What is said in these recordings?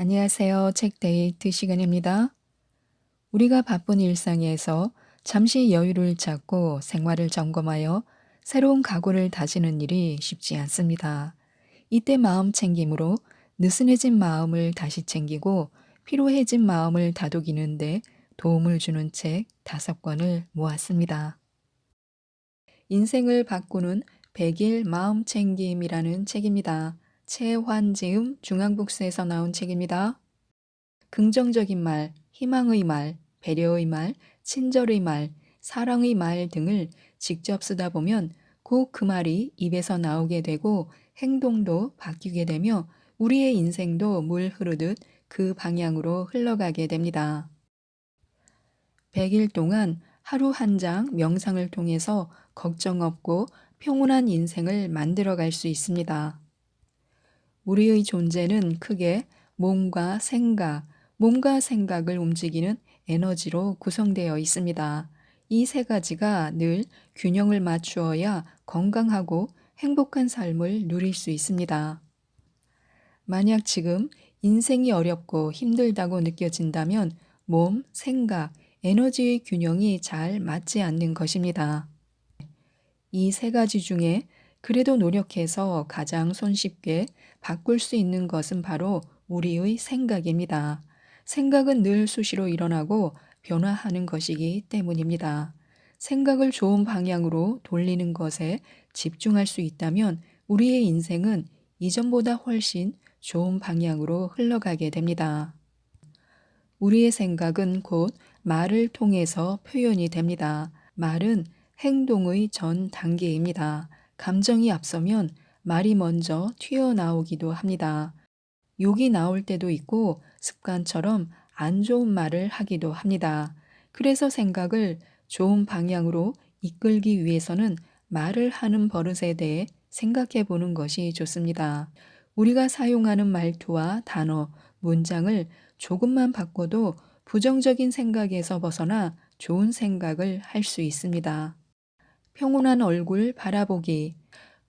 안녕하세요. 책 데이트 시간입니다. 우리가 바쁜 일상에서 잠시 여유를 찾고 생활을 점검하여 새로운 각오를 다지는 일이 쉽지 않습니다. 이때 마음 챙김으로 느슨해진 마음을 다시 챙기고 피로해진 마음을 다독이는데 도움을 주는 책 5권을 모았습니다. 인생을 바꾸는 100일 마음 챙김이라는 책입니다. 최환지음 중앙북스에서 나온 책입니다. 긍정적인 말, 희망의 말, 배려의 말, 친절의 말, 사랑의 말 등을 직접 쓰다 보면 꼭 그 말이 입에서 나오게 되고 행동도 바뀌게 되며 우리의 인생도 물 흐르듯 그 방향으로 흘러가게 됩니다. 100일 동안 하루 한 장 명상을 통해서 걱정 없고 평온한 인생을 만들어 갈 수 있습니다. 우리의 존재는 크게 몸과 생각을 움직이는 에너지로 구성되어 있습니다. 이 세 가지가 늘 균형을 맞추어야 건강하고 행복한 삶을 누릴 수 있습니다. 만약 지금 인생이 어렵고 힘들다고 느껴진다면 몸, 생각, 에너지의 균형이 잘 맞지 않는 것입니다. 이 세 가지 중에 그래도 노력해서 가장 손쉽게 바꿀 수 있는 것은 바로 우리의 생각입니다. 생각은 늘 수시로 일어나고 변화하는 것이기 때문입니다. 생각을 좋은 방향으로 돌리는 것에 집중할 수 있다면 우리의 인생은 이전보다 훨씬 좋은 방향으로 흘러가게 됩니다. 우리의 생각은 곧 말을 통해서 표현이 됩니다. 말은 행동의 전 단계입니다. 감정이 앞서면 말이 먼저 튀어나오기도 합니다. 욕이 나올 때도 있고 습관처럼 안 좋은 말을 하기도 합니다. 그래서 생각을 좋은 방향으로 이끌기 위해서는 말을 하는 버릇에 대해 생각해 보는 것이 좋습니다. 우리가 사용하는 말투와 단어, 문장을 조금만 바꿔도 부정적인 생각에서 벗어나 좋은 생각을 할 수 있습니다. 평온한 얼굴 바라보기.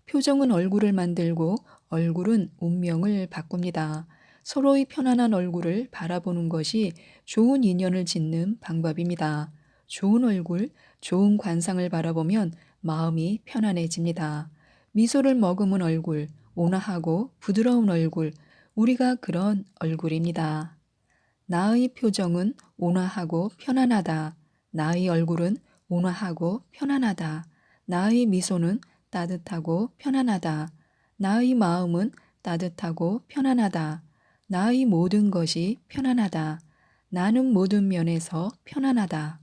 표정은 얼굴을 만들고 얼굴은 운명을 바꿉니다. 서로의 편안한 얼굴을 바라보는 것이 좋은 인연을 짓는 방법입니다. 좋은 얼굴, 좋은 관상을 바라보면 마음이 편안해집니다. 미소를 머금은 얼굴, 온화하고 부드러운 얼굴, 우리가 그런 얼굴입니다. 나의 표정은 온화하고 편안하다. 나의 얼굴은 온화하고 편안하다. 나의 미소는 따뜻하고 편안하다. 나의 마음은 따뜻하고 편안하다. 나의 모든 것이 편안하다. 나는 모든 면에서 편안하다.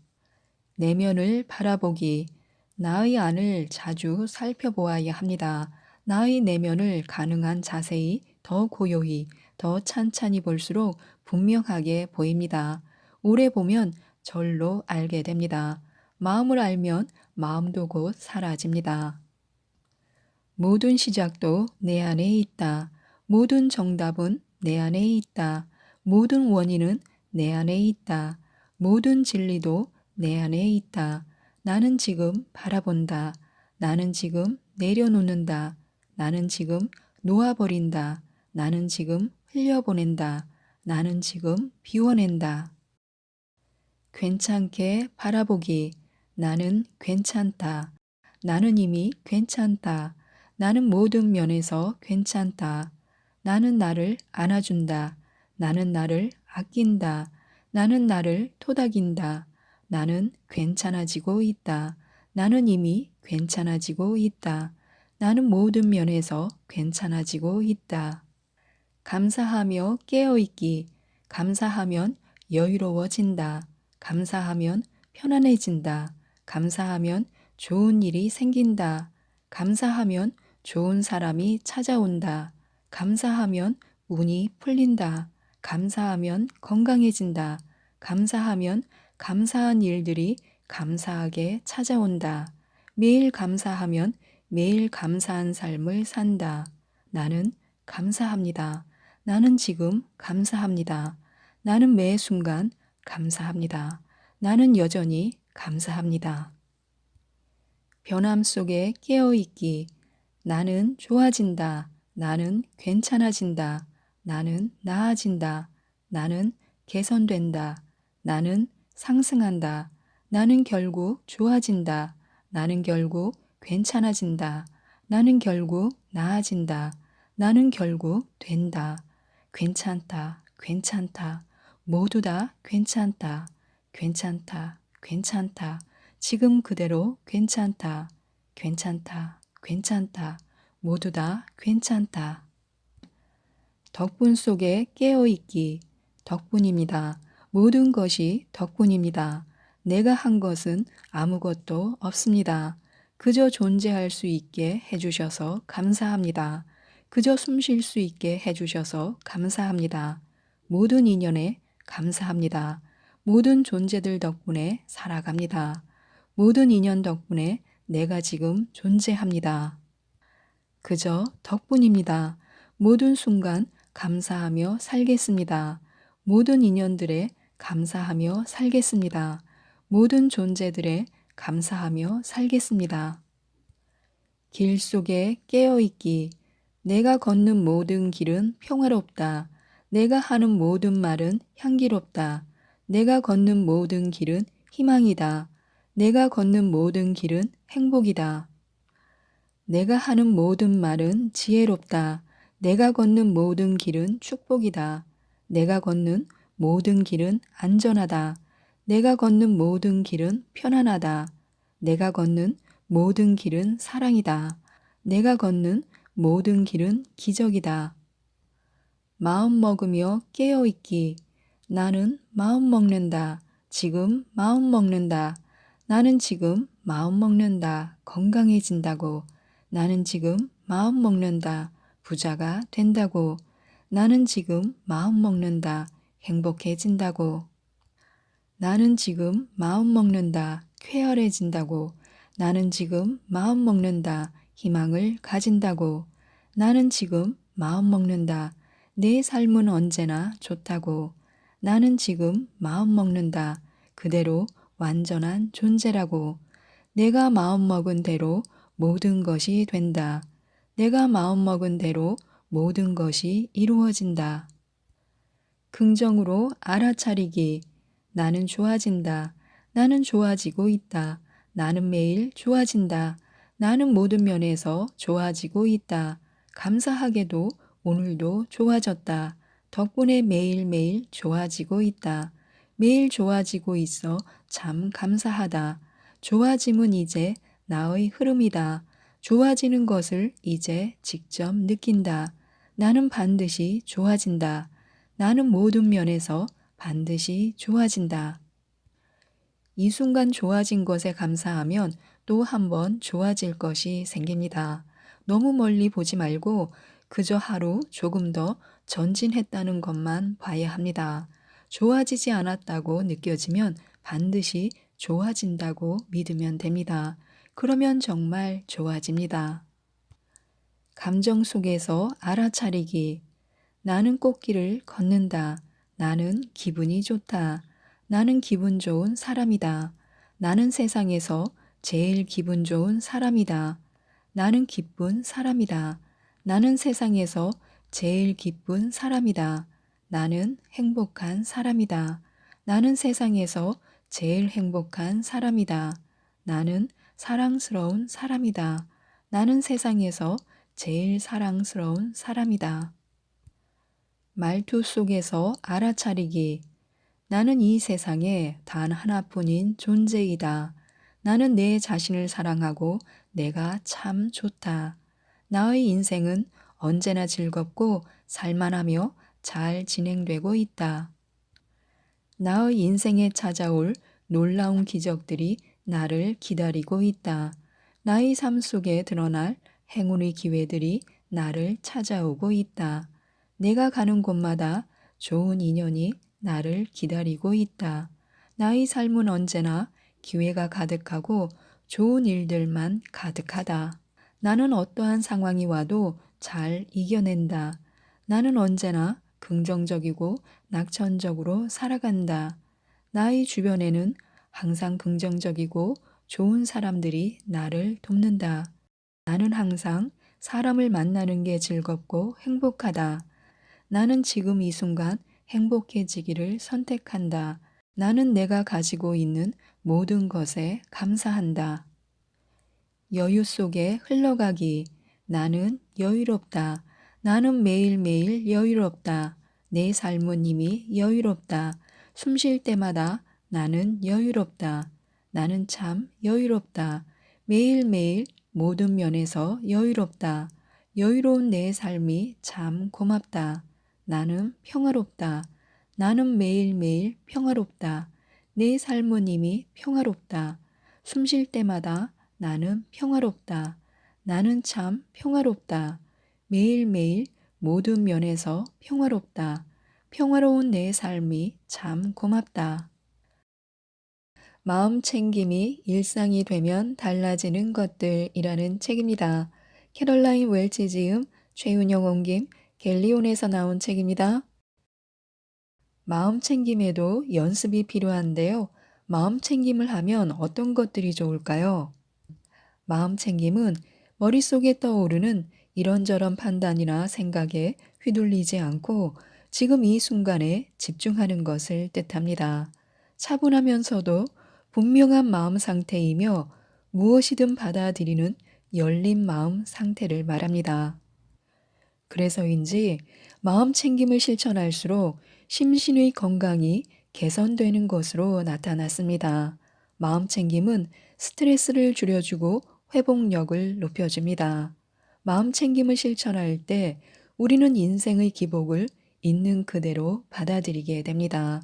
내면을 바라보기. 나의 안을 자주 살펴보아야 합니다. 나의 내면을 가능한 자세히, 더 고요히, 더 찬찬히 볼수록 분명하게 보입니다. 오래 보면 절로 알게 됩니다. 마음을 알면 마음도 곧 사라집니다. 모든 시작도 내 안에 있다. 모든 정답은 내 안에 있다. 모든 원인은 내 안에 있다. 모든 진리도 내 안에 있다. 나는 지금 바라본다. 나는 지금 내려놓는다. 나는 지금 놓아버린다. 나는 지금 흘려보낸다. 나는 지금 비워낸다. 괜찮게 바라보기. 나는 괜찮다. 나는 이미 괜찮다. 나는 모든 면에서 괜찮다. 나는 나를 안아준다. 나는 나를 아낀다. 나는 나를 토닥인다. 나는 괜찮아지고 있다. 나는 이미 괜찮아지고 있다. 나는 모든 면에서 괜찮아지고 있다. 감사하며 깨어있기. 감사하면 여유로워진다. 감사하면 편안해진다. 감사하면 좋은 일이 생긴다. 감사하면 좋은 사람이 찾아온다. 감사하면 운이 풀린다. 감사하면 건강해진다. 감사하면 감사한 일들이 감사하게 찾아온다. 매일 감사하면 매일 감사한 삶을 산다. 나는 감사합니다. 나는 지금 감사합니다. 나는 매 순간 감사합니다. 나는 여전히 감사합니다. 변함 속에 깨어있기. 나는 좋아진다. 나는 괜찮아진다. 나는 나아진다. 나는 개선된다. 나는 상승한다. 나는 결국 좋아진다. 나는 결국 괜찮아진다. 나는 결국 나아진다. 나는 결국 된다. 괜찮다. 괜찮다. 모두 다 괜찮다. 괜찮다. 괜찮다. 지금 그대로 괜찮다. 괜찮다. 괜찮다. 모두 다 괜찮다. 덕분 속에 깨어있기. 덕분입니다. 모든 것이 덕분입니다. 내가 한 것은 아무것도 없습니다. 그저 존재할 수 있게 해주셔서 감사합니다. 그저 숨 쉴 수 있게 해주셔서 감사합니다. 모든 인연에 감사합니다. 모든 존재들 덕분에 살아갑니다. 모든 인연 덕분에 내가 지금 존재합니다. 그저 덕분입니다. 모든 순간 감사하며 살겠습니다. 모든 인연들에 감사하며 살겠습니다. 모든 존재들에 감사하며 살겠습니다. 길 속에 깨어있기. 내가 걷는 모든 길은 평화롭다. 내가 하는 모든 말은 향기롭다. 내가 걷는 모든 길은 희망이다. 내가 걷는 모든 길은 행복이다. 내가 하는 모든 말은 지혜롭다. 내가 걷는 모든 길은 축복이다. 내가 걷는 모든 길은 안전하다. 내가 걷는 모든 길은 편안하다. 내가 걷는 모든 길은 사랑이다. 내가 걷는 모든 길은 기적이다. 마음 먹으며 깨어있기. 나는 마음 먹는다. 지금 마음 먹는다. 나는 지금 마음 먹는다. 건강해진다고. 나는 지금 마음 먹는다. 부자가 된다고. 나는 지금 마음 먹는다. 행복해진다고. 나는 지금 마음 먹는다. 쾌활해진다고. 나는 지금 마음 먹는다. 희망을 가진다고. 나는 지금 마음 먹는다. 내 삶은 언제나 좋다고. 나는 지금 마음 먹는다. 그대로 완전한 존재라고. 내가 마음먹은 대로 모든 것이 된다. 내가 마음먹은 대로 모든 것이 이루어진다. 긍정으로 알아차리기. 나는 좋아진다. 나는 좋아지고 있다. 나는 매일 좋아진다. 나는 모든 면에서 좋아지고 있다. 감사하게도 오늘도 좋아졌다. 덕분에 매일매일 좋아지고 있다. 매일 좋아지고 있어 참 감사하다. 좋아짐은 이제 나의 흐름이다. 좋아지는 것을 이제 직접 느낀다. 나는 반드시 좋아진다. 나는 모든 면에서 반드시 좋아진다. 이 순간 좋아진 것에 감사하면 또 한 번 좋아질 것이 생깁니다. 너무 멀리 보지 말고 그저 하루 조금 더 전진했다는 것만 봐야 합니다. 좋아지지 않았다고 느껴지면 반드시 좋아진다고 믿으면 됩니다. 그러면 정말 좋아집니다. 감정 속에서 알아차리기. 나는 꽃길을 걷는다. 나는 기분이 좋다. 나는 기분 좋은 사람이다. 나는 세상에서 제일 기분 좋은 사람이다. 나는 기쁜 사람이다. 나는 세상에서 제일 기쁜 사람이다. 나는 행복한 사람이다. 나는 세상에서 제일 행복한 사람이다. 나는 사랑스러운 사람이다. 나는 세상에서 제일 사랑스러운 사람이다. 말투 속에서 알아차리기. 나는 이 세상에 단 하나뿐인 존재이다. 나는 내 자신을 사랑하고 내가 참 좋다. 나의 인생은 언제나 즐겁고 살만하며 잘 진행되고 있다. 나의 인생에 찾아올 놀라운 기적들이 나를 기다리고 있다. 나의 삶 속에 드러날 행운의 기회들이 나를 찾아오고 있다. 내가 가는 곳마다 좋은 인연이 나를 기다리고 있다. 나의 삶은 언제나 기회가 가득하고 좋은 일들만 가득하다. 나는 어떠한 상황이 와도 잘 이겨낸다. 나는 언제나 긍정적이고 낙천적으로 살아간다. 나의 주변에는 항상 긍정적이고 좋은 사람들이 나를 돕는다. 나는 항상 사람을 만나는 게 즐겁고 행복하다. 나는 지금 이 순간 행복해지기를 선택한다. 나는 내가 가지고 있는 모든 것에 감사한다. 여유 속에 흘러가기. 나는 여유롭다. 나는 매일매일 여유롭다. 내 삶은 이미 여유롭다. 숨 쉴 때마다 나는 여유롭다. 나는 참 여유롭다. 매일매일 모든 면에서 여유롭다. 여유로운 내 삶이 참 고맙다. 나는 평화롭다. 나는 매일매일 평화롭다. 내 삶은 이미 평화롭다. 숨 쉴 때마다 나는 평화롭다. 나는 참 평화롭다. 매일매일 모든 면에서 평화롭다. 평화로운 내 삶이 참 고맙다. 마음 챙김이 일상이 되면 달라지는 것들이라는 책입니다. 캐롤라인 웰치 지음, 최윤영 옮김, 갤리온에서 나온 책입니다. 마음 챙김에도 연습이 필요한데요. 마음 챙김을 하면 어떤 것들이 좋을까요? 마음 챙김은 머릿속에 떠오르는 이런저런 판단이나 생각에 휘둘리지 않고 지금 이 순간에 집중하는 것을 뜻합니다. 차분하면서도 분명한 마음 상태이며 무엇이든 받아들이는 열린 마음 상태를 말합니다. 그래서인지 마음 챙김을 실천할수록 심신의 건강이 개선되는 것으로 나타났습니다. 마음 챙김은 스트레스를 줄여주고 회복력을 높여줍니다. 마음 챙김을 실천할 때 우리는 인생의 기복을 있는 그대로 받아들이게 됩니다.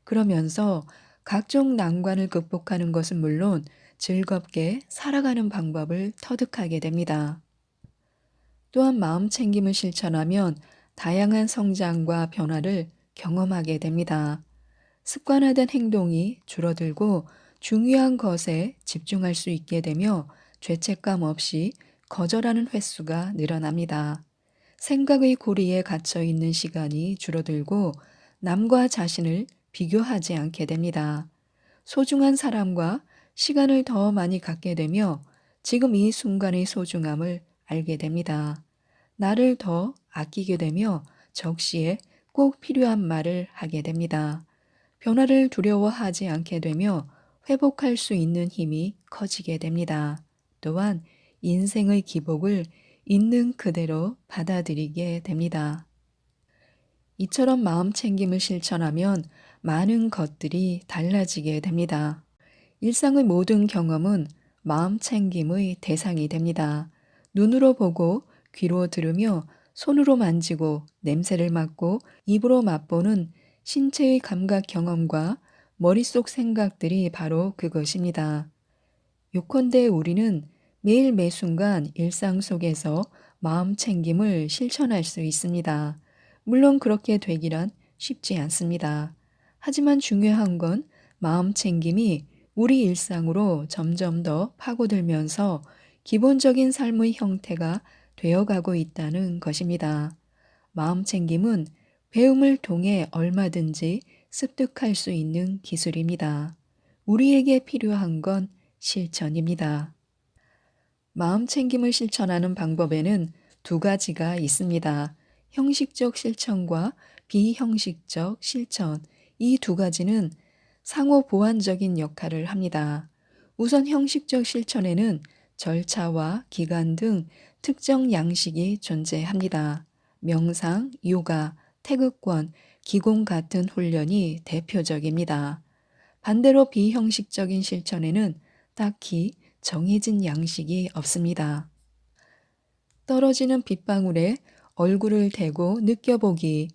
그러면서 각종 난관을 극복하는 것은 물론 즐겁게 살아가는 방법을 터득하게 됩니다. 또한 마음 챙김을 실천하면 다양한 성장과 변화를 경험하게 됩니다. 습관화된 행동이 줄어들고 중요한 것에 집중할 수 있게 되며 죄책감 없이 거절하는 횟수가 늘어납니다. 생각의 고리에 갇혀 있는 시간이 줄어들고 남과 자신을 비교하지 않게 됩니다. 소중한 사람과 시간을 더 많이 갖게 되며 지금 이 순간의 소중함을 알게 됩니다. 나를 더 아끼게 되며 적시에 꼭 필요한 말을 하게 됩니다. 변화를 두려워하지 않게 되며 회복할 수 있는 힘이 커지게 됩니다. 또한 인생의 기복을 있는 그대로 받아들이게 됩니다. 이처럼 마음 챙김을 실천하면 많은 것들이 달라지게 됩니다. 일상의 모든 경험은 마음 챙김의 대상이 됩니다. 눈으로 보고 귀로 들으며 손으로 만지고 냄새를 맡고 입으로 맛보는 신체의 감각 경험과 머릿속 생각들이 바로 그것입니다. 요컨대 우리는 매일 매순간 일상 속에서 마음 챙김을 실천할 수 있습니다. 물론 그렇게 되기란 쉽지 않습니다. 하지만 중요한 건 마음 챙김이 우리 일상으로 점점 더 파고들면서 기본적인 삶의 형태가 되어가고 있다는 것입니다. 마음 챙김은 배움을 통해 얼마든지 습득할 수 있는 기술입니다. 우리에게 필요한 건 실천입니다. 마음 챙김을 실천하는 방법에는 두 가지가 있습니다. 형식적 실천과 비형식적 실천. 이 두 가지는 상호 보완적인 역할을 합니다. 우선 형식적 실천에는 절차와 기간 등 특정 양식이 존재합니다. 명상, 요가, 태극권, 기공 같은 훈련이 대표적입니다. 반대로 비형식적인 실천에는 딱히 정해진 양식이 없습니다. 떨어지는 빗방울에 얼굴을 대고 느껴보기,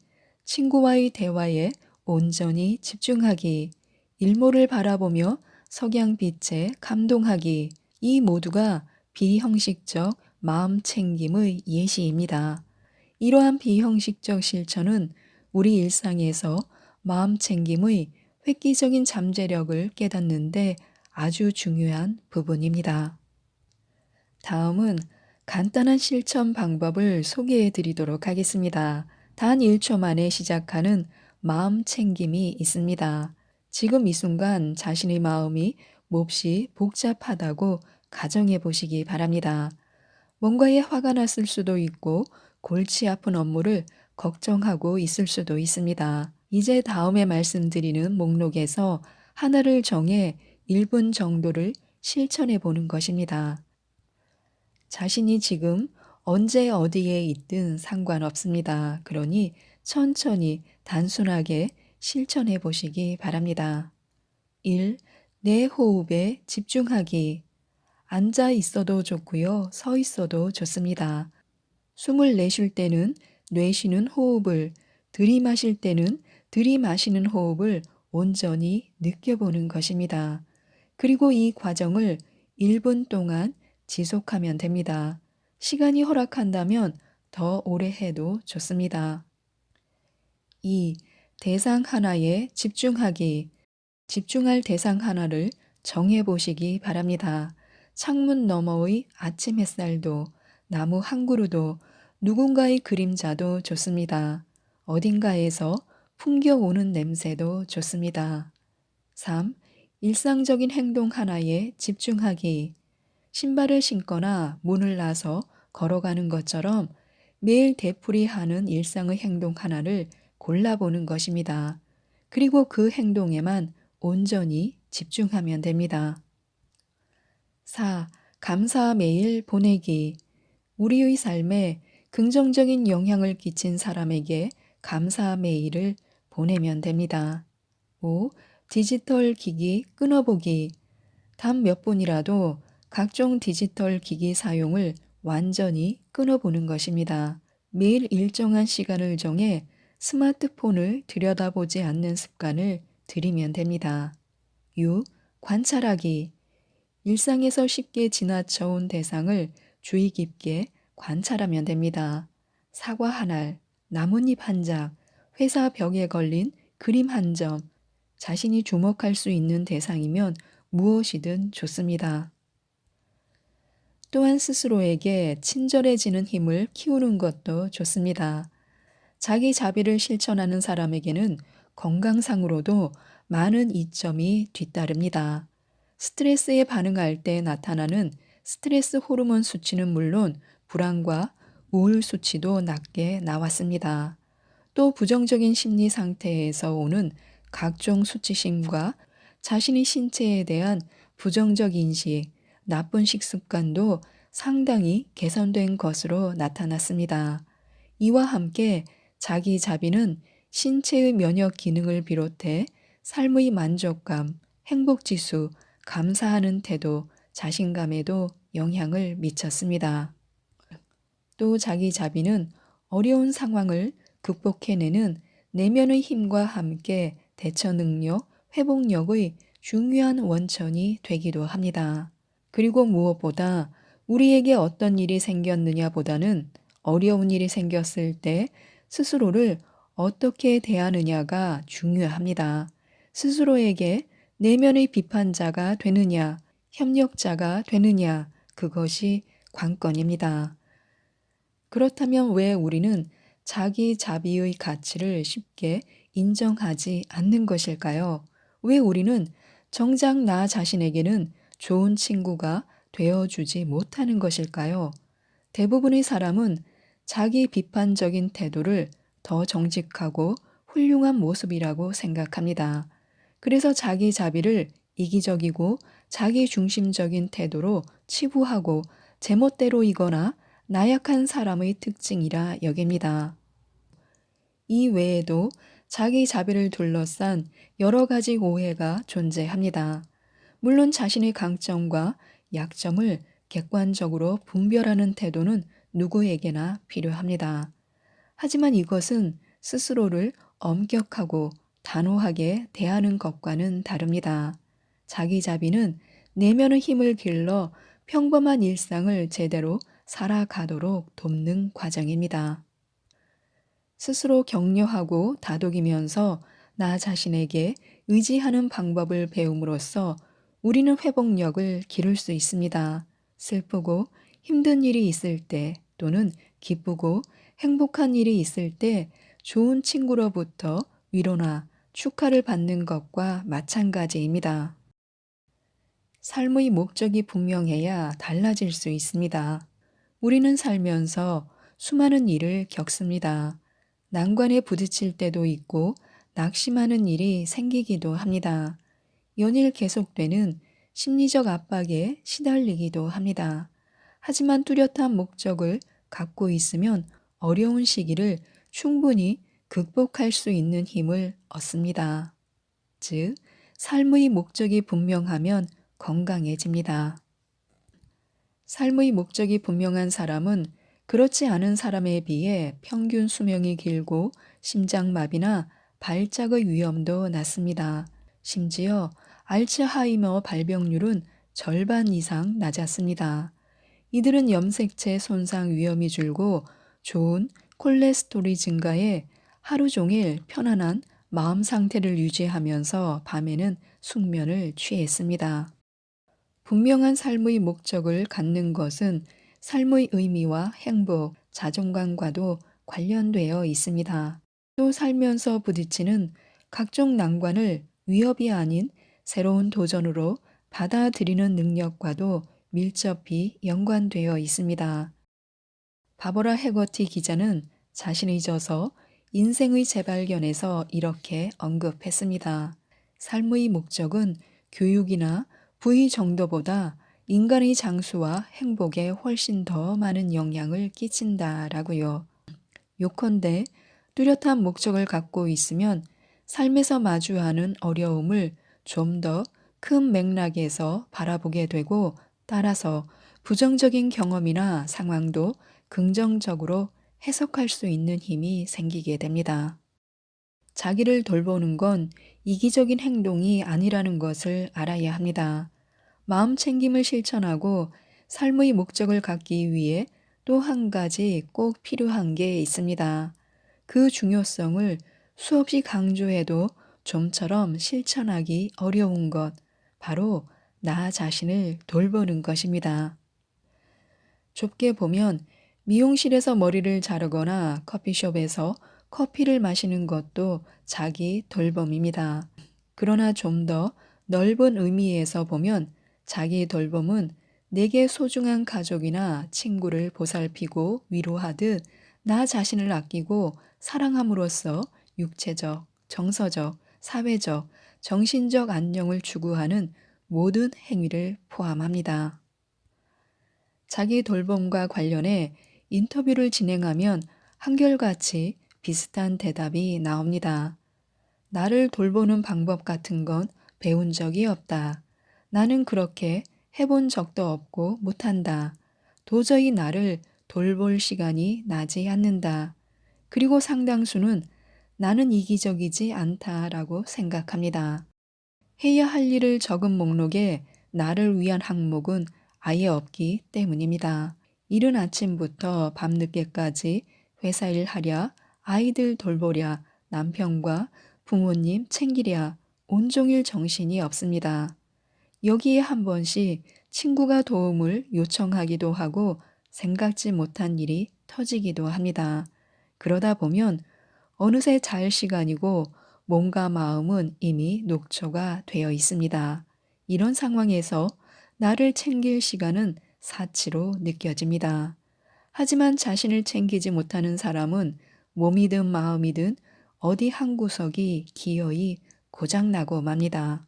친구와의 대화에 온전히 집중하기, 일몰을 바라보며 석양빛에 감동하기, 이 모두가 비형식적 마음 챙김의 예시입니다. 이러한 비형식적 실천은 우리 일상에서 마음 챙김의 획기적인 잠재력을 깨닫는데 아주 중요한 부분입니다. 다음은 간단한 실천 방법을 소개해 드리도록 하겠습니다. 단 1초 만에 시작하는 마음 챙김이 있습니다. 지금 이 순간 자신의 마음이 몹시 복잡하다고 가정해 보시기 바랍니다. 뭔가에 화가 났을 수도 있고 골치 아픈 업무를 걱정하고 있을 수도 있습니다. 이제 다음에 말씀드리는 목록에서 하나를 정해 1분 정도를 실천해 보는 것입니다. 자신이 지금 언제 어디에 있든 상관없습니다. 그러니 천천히 단순하게 실천해 보시기 바랍니다. 1. 내 호흡에 집중하기. 앉아 있어도 좋고요. 서 있어도 좋습니다. 숨을 내쉴 때는 내쉬는 호흡을, 들이마실 때는 들이마시는 호흡을 온전히 느껴보는 것입니다. 그리고 이 과정을 1분 동안 지속하면 됩니다. 시간이 허락한다면 더 오래 해도 좋습니다. 2. 대상 하나에 집중하기. 집중할 대상 하나를 정해보시기 바랍니다. 창문 너머의 아침 햇살도, 나무 한 그루도, 누군가의 그림자도 좋습니다. 어딘가에서 풍겨오는 냄새도 좋습니다. 3. 일상적인 행동 하나에 집중하기. 신발을 신거나 문을 나서 걸어가는 것처럼 매일 되풀이하는 일상의 행동 하나를 골라보는 것입니다. 그리고 그 행동에만 온전히 집중하면 됩니다. 4. 감사 메일 보내기. 우리의 삶에 긍정적인 영향을 끼친 사람에게 감사 메일을 보내면 됩니다. 5. 디지털 기기 끊어보기. 단 몇 분이라도 각종 디지털 기기 사용을 완전히 끊어보는 것입니다. 매일 일정한 시간을 정해 스마트폰을 들여다보지 않는 습관을 들이면 됩니다. 6. 관찰하기. 일상에서 쉽게 지나쳐온 대상을 주의 깊게 관찰하면 됩니다. 사과 한 알, 나뭇잎 한 장, 회사 벽에 걸린 그림 한 점, 자신이 주목할 수 있는 대상이면 무엇이든 좋습니다. 또한 스스로에게 친절해지는 힘을 키우는 것도 좋습니다. 자기 자비를 실천하는 사람에게는 건강상으로도 많은 이점이 뒤따릅니다. 스트레스에 반응할 때 나타나는 스트레스 호르몬 수치는 물론 불안과 우울 수치도 낮게 나왔습니다. 또 부정적인 심리 상태에서 오는 각종 수치심과 자신의 신체에 대한 부정적 인식, 나쁜 식습관도 상당히 개선된 것으로 나타났습니다. 이와 함께 자기 자비는 신체의 면역 기능을 비롯해 삶의 만족감, 행복지수, 감사하는 태도, 자신감에도 영향을 미쳤습니다. 또 자기 자비는 어려운 상황을 극복해내는 내면의 힘과 함께 대처 능력, 회복력의 중요한 원천이 되기도 합니다. 그리고 무엇보다 우리에게 어떤 일이 생겼느냐 보다는 어려운 일이 생겼을 때 스스로를 어떻게 대하느냐가 중요합니다. 스스로에게 내면의 비판자가 되느냐, 협력자가 되느냐, 그것이 관건입니다. 그렇다면 왜 우리는 자기 자비의 가치를 쉽게 인정하지 않는 것일까요? 왜 우리는 정작 나 자신에게는 좋은 친구가 되어주지 못하는 것일까요? 대부분의 사람은 자기 비판적인 태도를 더 정직하고 훌륭한 모습이라고 생각합니다. 그래서 자기 자비를 이기적이고 자기 중심적인 태도로 치부하고 제멋대로이거나 나약한 사람의 특징이라 여깁니다. 이 외에도 자기 자비를 둘러싼 여러 가지 오해가 존재합니다. 물론 자신의 강점과 약점을 객관적으로 분별하는 태도는 누구에게나 필요합니다. 하지만 이것은 스스로를 엄격하고 단호하게 대하는 것과는 다릅니다. 자기 자비는 내면의 힘을 길러 평범한 일상을 제대로 살아가도록 돕는 과정입니다. 스스로 격려하고 다독이면서 나 자신에게 의지하는 방법을 배움으로써 우리는 회복력을 기를 수 있습니다. 슬프고 힘든 일이 있을 때 또는 기쁘고 행복한 일이 있을 때 좋은 친구로부터 위로나 축하를 받는 것과 마찬가지입니다. 삶의 목적이 분명해야 달라질 수 있습니다. 우리는 살면서 수많은 일을 겪습니다. 난관에 부딪힐 때도 있고 낙심하는 일이 생기기도 합니다. 연일 계속되는 심리적 압박에 시달리기도 합니다. 하지만 뚜렷한 목적을 갖고 있으면 어려운 시기를 충분히 극복할 수 있는 힘을 얻습니다. 즉, 삶의 목적이 분명하면 건강해집니다. 삶의 목적이 분명한 사람은 그렇지 않은 사람에 비해 평균 수명이 길고 심장마비나 발작의 위험도 낮습니다. 심지어 알츠하이머 발병률은 절반 이상 낮았습니다. 이들은 염색체 손상 위험이 줄고 좋은 콜레스테롤이 증가해 하루 종일 편안한 마음 상태를 유지하면서 밤에는 숙면을 취했습니다. 분명한 삶의 목적을 갖는 것은 삶의 의미와 행복, 자존감과도 관련되어 있습니다. 또 살면서 부딪히는 각종 난관을 위협이 아닌 새로운 도전으로 받아들이는 능력과도 밀접히 연관되어 있습니다. 바버라 해거티 기자는 자신의 저서 인생의 재발견에서 이렇게 언급했습니다. 삶의 목적은 교육이나 부의 정도보다 인간의 장수와 행복에 훨씬 더 많은 영향을 끼친다라고요. 요컨대 뚜렷한 목적을 갖고 있으면 삶에서 마주하는 어려움을 좀 더 큰 맥락에서 바라보게 되고 따라서 부정적인 경험이나 상황도 긍정적으로 해석할 수 있는 힘이 생기게 됩니다. 자기를 돌보는 건 이기적인 행동이 아니라는 것을 알아야 합니다. 마음 챙김을 실천하고 삶의 목적을 갖기 위해 또 한 가지 꼭 필요한 게 있습니다. 그 중요성을 수없이 강조해도 좀처럼 실천하기 어려운 것, 바로 나 자신을 돌보는 것입니다. 좁게 보면 미용실에서 머리를 자르거나 커피숍에서 커피를 마시는 것도 자기 돌봄입니다. 그러나 좀 더 넓은 의미에서 보면 자기 돌봄은 내게 소중한 가족이나 친구를 보살피고 위로하듯 나 자신을 아끼고 사랑함으로써 육체적, 정서적, 사회적, 정신적 안녕을 추구하는 모든 행위를 포함합니다. 자기 돌봄과 관련해 인터뷰를 진행하면 한결같이 비슷한 대답이 나옵니다. 나를 돌보는 방법 같은 건 배운 적이 없다. 나는 그렇게 해본 적도 없고 못한다. 도저히 나를 돌볼 시간이 나지 않는다. 그리고 상당수는 나는 이기적이지 않다라고 생각합니다. 해야 할 일을 적은 목록에 나를 위한 항목은 아예 없기 때문입니다. 이른 아침부터 밤늦게까지 회사 일 하랴, 아이들 돌보랴, 남편과 부모님 챙기랴, 온종일 정신이 없습니다. 여기에 한 번씩 친구가 도움을 요청하기도 하고 생각지 못한 일이 터지기도 합니다. 그러다 보면 어느새 잘 시간이고 몸과 마음은 이미 녹초가 되어 있습니다. 이런 상황에서 나를 챙길 시간은 사치로 느껴집니다. 하지만 자신을 챙기지 못하는 사람은 몸이든 마음이든 어디 한 구석이 기어이 고장나고 맙니다.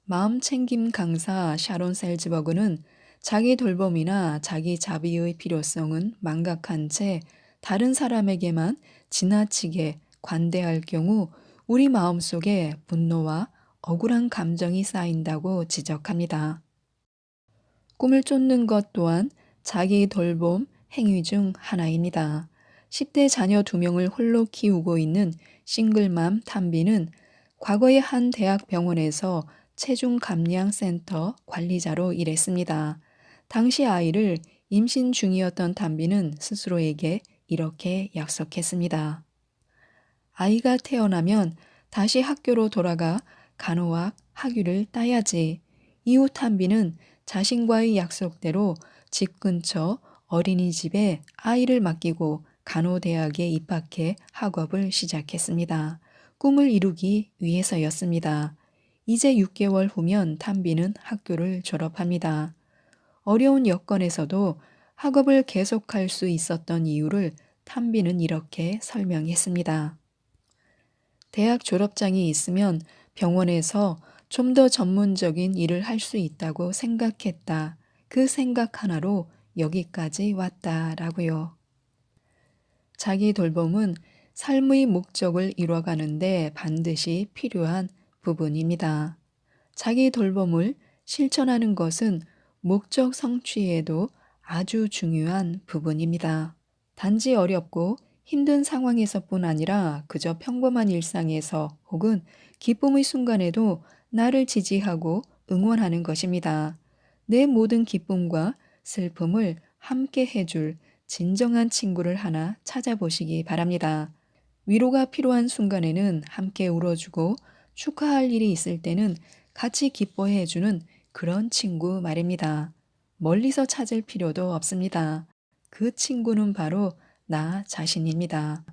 마음 챙김 강사 샤론 셀즈버그는 자기 돌봄이나 자기 자비의 필요성은 망각한 채 다른 사람에게만 지나치게 관대할 경우 우리 마음속에 분노와 억울한 감정이 쌓인다고 지적합니다. 꿈을 쫓는 것 또한 자기 돌봄 행위 중 하나입니다. 10대 자녀 2명을 홀로 키우고 있는 싱글맘 탐비는 과거에 한 대학 병원에서 체중 감량 센터 관리자로 일했습니다. 당시 아이를 임신 중이었던 탐비는 스스로에게 이렇게 약속했습니다. 아이가 태어나면 다시 학교로 돌아가 간호학 학위를 따야지. 이후 탐비는 자신과의 약속대로 집 근처 어린이집에 아이를 맡기고 간호대학에 입학해 학업을 시작했습니다. 꿈을 이루기 위해서였습니다. 이제 6개월 후면 탐비는 학교를 졸업합니다. 어려운 여건에서도 학업을 계속할 수 있었던 이유를 탐비는 이렇게 설명했습니다. 대학 졸업장이 있으면 병원에서 좀 더 전문적인 일을 할 수 있다고 생각했다. 그 생각 하나로 여기까지 왔다라고요. 자기 돌봄은 삶의 목적을 이뤄가는데 반드시 필요한 부분입니다. 자기 돌봄을 실천하는 것은 목적 성취에도 아주 중요한 부분입니다. 단지 어렵고 힘든 상황에서뿐 아니라 그저 평범한 일상에서 혹은 기쁨의 순간에도 나를 지지하고 응원하는 것입니다. 내 모든 기쁨과 슬픔을 함께 해줄 진정한 친구를 하나 찾아보시기 바랍니다. 위로가 필요한 순간에는 함께 울어주고 축하할 일이 있을 때는 같이 기뻐해주는 그런 친구 말입니다. 멀리서 찾을 필요도 없습니다. 그 친구는 바로 나 자신입니다.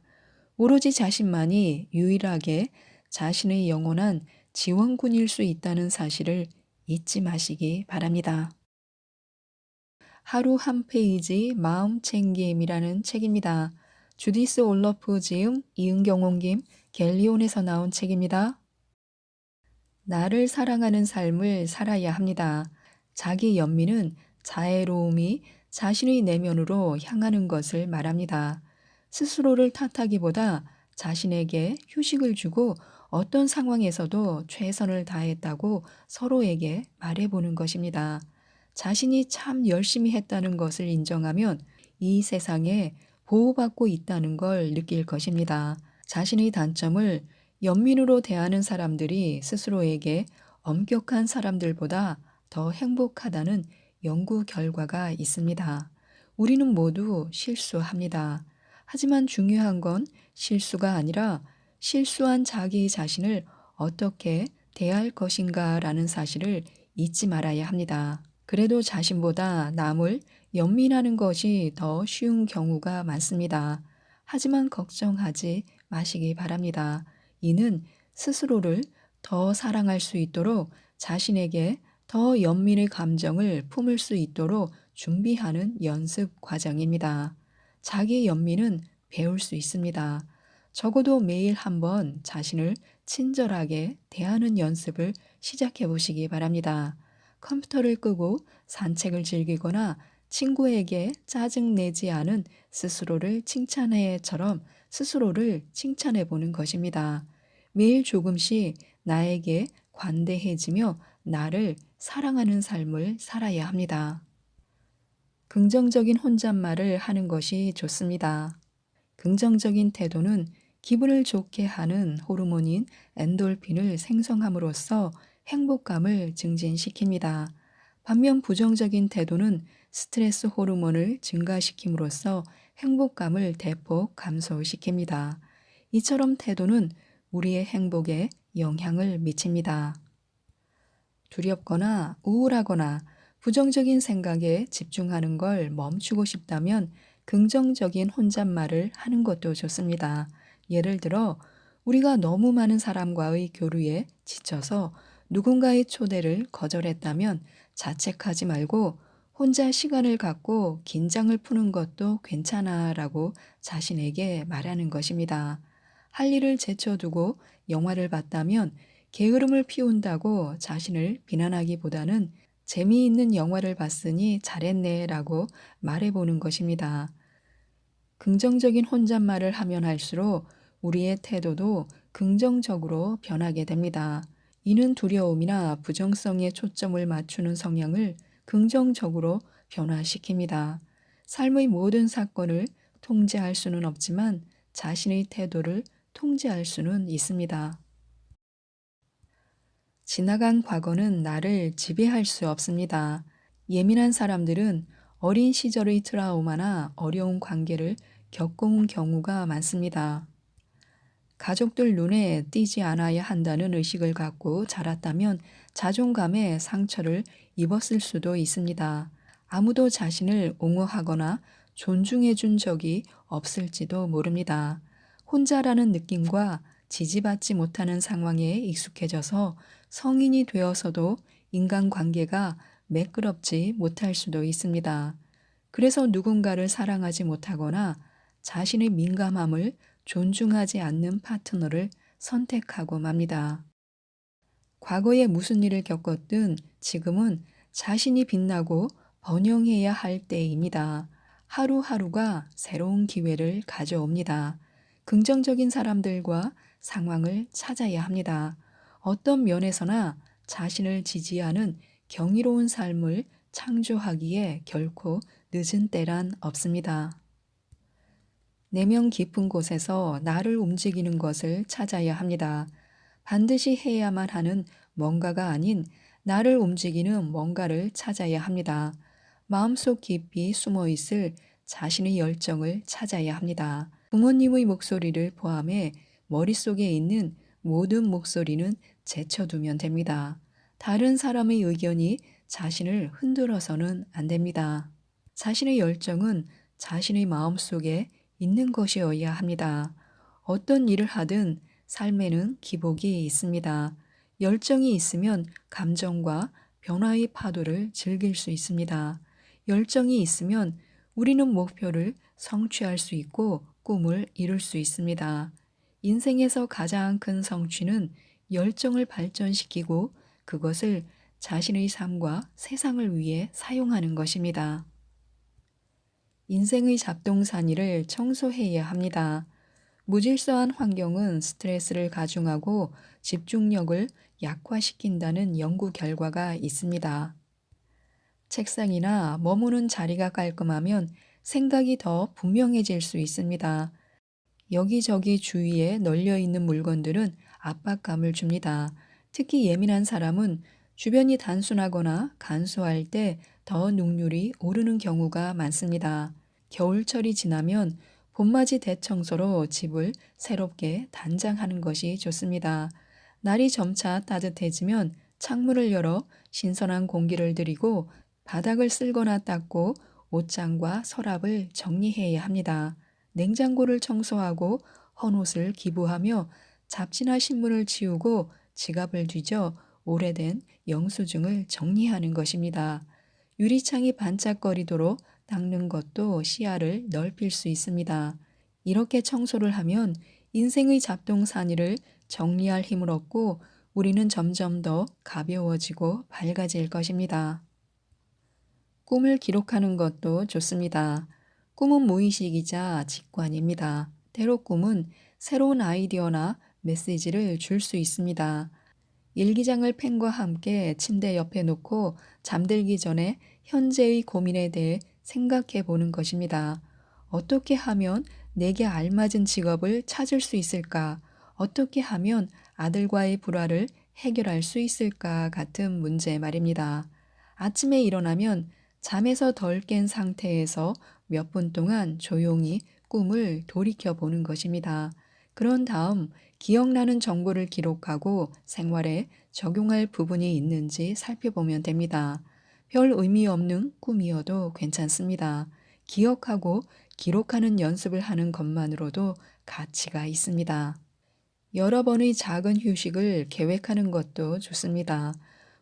오로지 자신만이 유일하게 자신의 영원한 지원군일 수 있다는 사실을 잊지 마시기 바랍니다. 하루 한 페이지 마음 챙김이라는 책입니다. 주디스 올러프 지음, 이은경 옮김, 갤리온에서 나온 책입니다. 나를 사랑하는 삶을 살아야 합니다. 자기 연민은 자애로움이 자신의 내면으로 향하는 것을 말합니다. 스스로를 탓하기보다 자신에게 휴식을 주고 어떤 상황에서도 최선을 다했다고 서로에게 말해보는 것입니다. 자신이 참 열심히 했다는 것을 인정하면 이 세상에 보호받고 있다는 걸 느낄 것입니다. 자신의 단점을 연민으로 대하는 사람들이 스스로에게 엄격한 사람들보다 더 행복하다는 연구 결과가 있습니다. 우리는 모두 실수합니다. 하지만 중요한 건 실수가 아니라 실수한 자기 자신을 어떻게 대할 것인가라는 사실을 잊지 말아야 합니다. 그래도 자신보다 남을 연민하는 것이 더 쉬운 경우가 많습니다. 하지만 걱정하지 마시기 바랍니다. 이는 스스로를 더 사랑할 수 있도록 자신에게 더 연민의 감정을 품을 수 있도록 준비하는 연습 과정입니다. 자기 연민은 배울 수 있습니다. 적어도 매일 한번 자신을 친절하게 대하는 연습을 시작해 보시기 바랍니다. 컴퓨터를 끄고 산책을 즐기거나 친구에게 짜증내지 않은 스스로를 칭찬해처럼 스스로를 칭찬해 보는 것입니다. 매일 조금씩 나에게 관대해지며 나를 사랑하는 삶을 살아야 합니다. 긍정적인 혼잣말을 하는 것이 좋습니다. 긍정적인 태도는 기분을 좋게 하는 호르몬인 엔돌핀을 생성함으로써 행복감을 증진시킵니다. 반면 부정적인 태도는 스트레스 호르몬을 증가시킴으로써 행복감을 대폭 감소시킵니다. 이처럼 태도는 우리의 행복에 영향을 미칩니다. 두렵거나 우울하거나 부정적인 생각에 집중하는 걸 멈추고 싶다면 긍정적인 혼잣말을 하는 것도 좋습니다. 예를 들어, 우리가 너무 많은 사람과의 교류에 지쳐서 누군가의 초대를 거절했다면 자책하지 말고 혼자 시간을 갖고 긴장을 푸는 것도 괜찮아 라고 자신에게 말하는 것입니다. 할 일을 제쳐두고 영화를 봤다면 게으름을 피운다고 자신을 비난하기보다는 재미있는 영화를 봤으니 잘했네 라고 말해보는 것입니다. 긍정적인 혼잣말을 하면 할수록 우리의 태도도 긍정적으로 변하게 됩니다. 이는 두려움이나 부정성에 초점을 맞추는 성향을 긍정적으로 변화시킵니다. 삶의 모든 사건을 통제할 수는 없지만 자신의 태도를 통제할 수는 있습니다. 지나간 과거는 나를 지배할 수 없습니다. 예민한 사람들은 어린 시절의 트라우마나 어려운 관계를 겪어온 경우가 많습니다. 가족들 눈에 띄지 않아야 한다는 의식을 갖고 자랐다면 자존감에 상처를 입었을 수도 있습니다. 아무도 자신을 옹호하거나 존중해 준 적이 없을지도 모릅니다. 혼자라는 느낌과 지지받지 못하는 상황에 익숙해져서 성인이 되어서도 인간관계가 매끄럽지 못할 수도 있습니다. 그래서 누군가를 사랑하지 못하거나 자신의 민감함을 존중하지 않는 파트너를 선택하고 맙니다. 과거에 무슨 일을 겪었든 지금은 자신이 빛나고 번영해야 할 때입니다. 하루하루가 새로운 기회를 가져옵니다. 긍정적인 사람들과 상황을 찾아야 합니다. 어떤 면에서나 자신을 지지하는 경이로운 삶을 창조하기에 결코 늦은 때란 없습니다. 내면 깊은 곳에서 나를 움직이는 것을 찾아야 합니다. 반드시 해야만 하는 뭔가가 아닌 나를 움직이는 뭔가를 찾아야 합니다. 마음속 깊이 숨어 있을 자신의 열정을 찾아야 합니다. 부모님의 목소리를 포함해 머릿속에 있는 모든 목소리는 제쳐두면 됩니다. 다른 사람의 의견이 자신을 흔들어서는 안 됩니다. 자신의 열정은 자신의 마음속에 있는 것이어야 합니다. 어떤 일을 하든 삶에는 기복이 있습니다. 열정이 있으면 감정과 변화의 파도를 즐길 수 있습니다. 열정이 있으면 우리는 목표를 성취할 수 있고 꿈을 이룰 수 있습니다. 인생에서 가장 큰 성취는 열정을 발전시키고 그것을 자신의 삶과 세상을 위해 사용하는 것입니다. 인생의 잡동사니를 청소해야 합니다. 무질서한 환경은 스트레스를 가중하고 집중력을 약화시킨다는 연구 결과가 있습니다. 책상이나 머무는 자리가 깔끔하면 생각이 더 분명해질 수 있습니다. 여기저기 주위에 널려 있는 물건들은 압박감을 줍니다. 특히 예민한 사람은 주변이 단순하거나 간소할 때 더 능률이 오르는 경우가 많습니다. 겨울철이 지나면 봄맞이 대청소로 집을 새롭게 단장하는 것이 좋습니다. 날이 점차 따뜻해지면 창문을 열어 신선한 공기를 들이고 바닥을 쓸거나 닦고 옷장과 서랍을 정리해야 합니다. 냉장고를 청소하고 헌옷을 기부하며 잡지나 신문을 치우고 지갑을 뒤져 오래된 영수증을 정리하는 것입니다. 유리창이 반짝거리도록 닦는 것도 시야를 넓힐 수 있습니다. 이렇게 청소를 하면 인생의 잡동사니를 정리할 힘을 얻고 우리는 점점 더 가벼워지고 밝아질 것입니다. 꿈을 기록하는 것도 좋습니다. 꿈은 무의식이자 직관입니다. 때로 꿈은 새로운 아이디어나 메시지를 줄 수 있습니다. 일기장을 펜과 함께 침대 옆에 놓고 잠들기 전에 현재의 고민에 대해 생각해 보는 것입니다. 어떻게 하면 내게 알맞은 직업을 찾을 수 있을까? 어떻게 하면 아들과의 불화를 해결할 수 있을까? 같은 문제 말입니다. 아침에 일어나면 잠에서 덜 깬 상태에서 몇 분 동안 조용히 꿈을 돌이켜 보는 것입니다. 그런 다음 기억나는 정보를 기록하고 생활에 적용할 부분이 있는지 살펴보면 됩니다. 별 의미 없는 꿈이어도 괜찮습니다. 기억하고 기록하는 연습을 하는 것만으로도 가치가 있습니다. 여러 번의 작은 휴식을 계획하는 것도 좋습니다.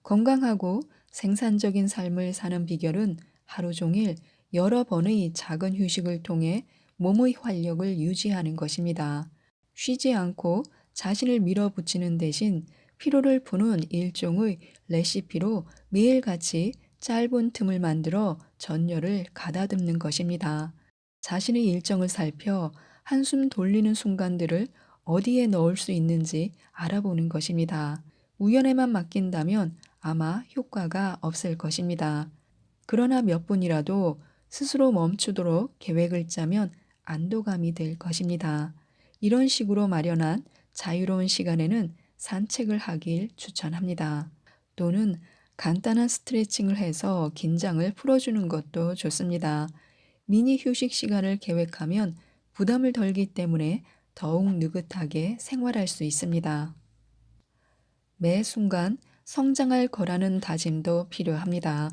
건강하고 생산적인 삶을 사는 비결은 하루 종일 여러 번의 작은 휴식을 통해 몸의 활력을 유지하는 것입니다. 쉬지 않고 자신을 밀어붙이는 대신 피로를 푸는 일종의 레시피로 매일같이 짧은 틈을 만들어 전열을 가다듬는 것입니다. 자신의 일정을 살펴 한숨 돌리는 순간들을 어디에 넣을 수 있는지 알아보는 것입니다. 우연에만 맡긴다면 아마 효과가 없을 것입니다. 그러나 몇 분이라도 스스로 멈추도록 계획을 짜면 안도감이 될 것입니다. 이런 식으로 마련한 자유로운 시간에는 산책을 하길 추천합니다. 또는 간단한 스트레칭을 해서 긴장을 풀어주는 것도 좋습니다. 미니 휴식 시간을 계획하면 부담을 덜기 때문에 더욱 느긋하게 생활할 수 있습니다. 매 순간 성장할 거라는 다짐도 필요합니다.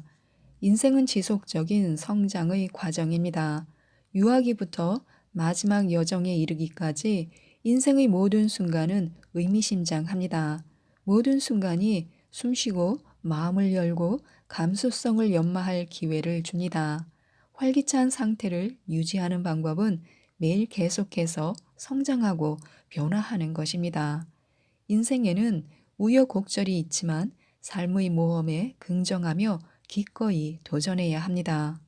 인생은 지속적인 성장의 과정입니다. 유아기부터 마지막 여정에 이르기까지 인생의 모든 순간은 의미심장합니다. 모든 순간이 숨쉬고 마음을 열고 감수성을 연마할 기회를 줍니다. 활기찬 상태를 유지하는 방법은 매일 계속해서 성장하고 변화하는 것입니다. 인생에는 우여곡절이 있지만 삶의 모험에 긍정하며 기꺼이 도전해야 합니다.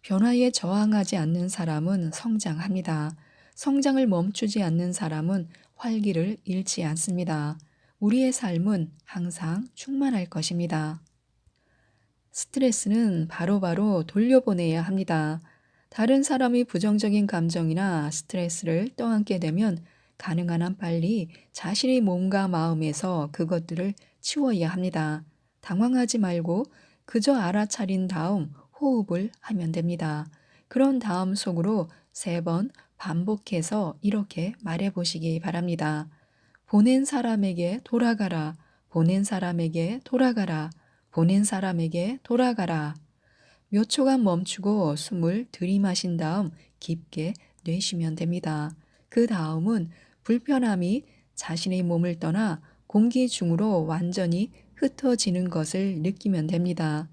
변화에 저항하지 않는 사람은 성장합니다. 성장을 멈추지 않는 사람은 활기를 잃지 않습니다. 우리의 삶은 항상 충만할 것입니다. 스트레스는 바로바로 돌려보내야 합니다. 다른 사람의 부정적인 감정이나 스트레스를 떠안게 되면 가능한 한 빨리 자신의 몸과 마음에서 그것들을 치워야 합니다. 당황하지 말고 그저 알아차린 다음 호흡을 하면 됩니다. 그런 다음 속으로 3번 반복해서 이렇게 말해 보시기 바랍니다. 보낸 사람에게 돌아가라. 보낸 사람에게 돌아가라. 보낸 사람에게 돌아가라. 몇 초간 멈추고 숨을 들이마신 다음 깊게 내쉬면 됩니다. 그 다음은 불편함이 자신의 몸을 떠나 공기 중으로 완전히 흩어지는 것을 느끼면 됩니다.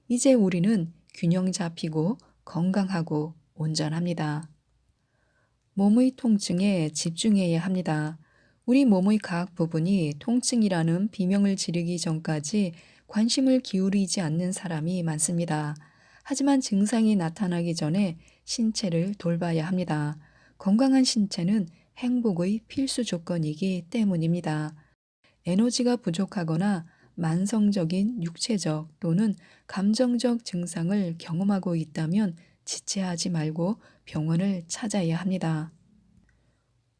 이제 우리는 균형 잡히고 건강하고 온전합니다. 몸의 통증에 집중해야 합니다. 우리 몸의 각 부분이 통증이라는 비명을 지르기 전까지 관심을 기울이지 않는 사람이 많습니다. 하지만 증상이 나타나기 전에 신체를 돌봐야 합니다. 건강한 신체는 행복의 필수 조건이기 때문입니다. 에너지가 부족하거나 만성적인 육체적 또는 감정적 증상을 경험하고 있다면 지체하지 말고 병원을 찾아야 합니다.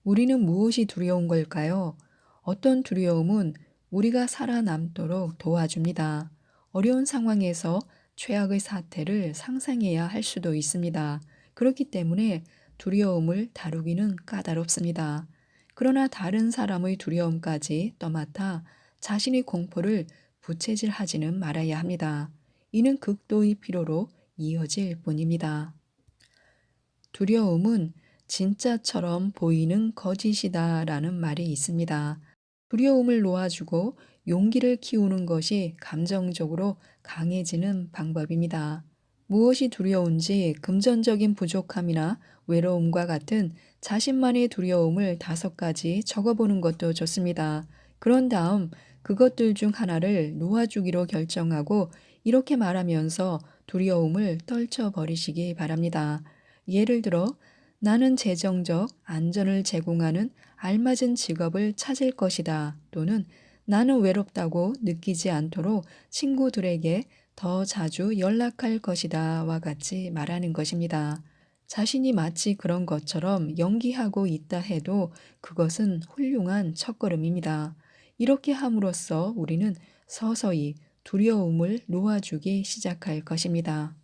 우리는 무엇이 두려운 걸까요? 어떤 두려움은 우리가 살아남도록 도와줍니다. 어려운 상황에서 최악의 사태를 상상해야 할 수도 있습니다. 그렇기 때문에 두려움을 다루기는 까다롭습니다. 그러나 다른 사람의 두려움까지 떠맡아 자신의 공포를 부채질하지는 말아야 합니다. 이는 극도의 피로로 이어질 뿐입니다. 두려움은 진짜처럼 보이는 거짓이다라는 말이 있습니다. 두려움을 놓아주고 용기를 키우는 것이 감정적으로 강해지는 방법입니다. 무엇이 두려운지 금전적인 부족함이나 외로움과 같은 자신만의 두려움을 5가지 적어보는 것도 좋습니다. 그런 다음 그것들 중 하나를 놓아주기로 결정하고 이렇게 말하면서 두려움을 떨쳐버리시기 바랍니다. 예를 들어 나는 재정적 안전을 제공하는 알맞은 직업을 찾을 것이다. 또는 나는 외롭다고 느끼지 않도록 친구들에게 더 자주 연락할 것이다. 와 같이 말하는 것입니다. 자신이 마치 그런 것처럼 연기하고 있다 해도 그것은 훌륭한 첫걸음입니다. 이렇게 함으로써 우리는 서서히 두려움을 놓아주기 시작할 것입니다.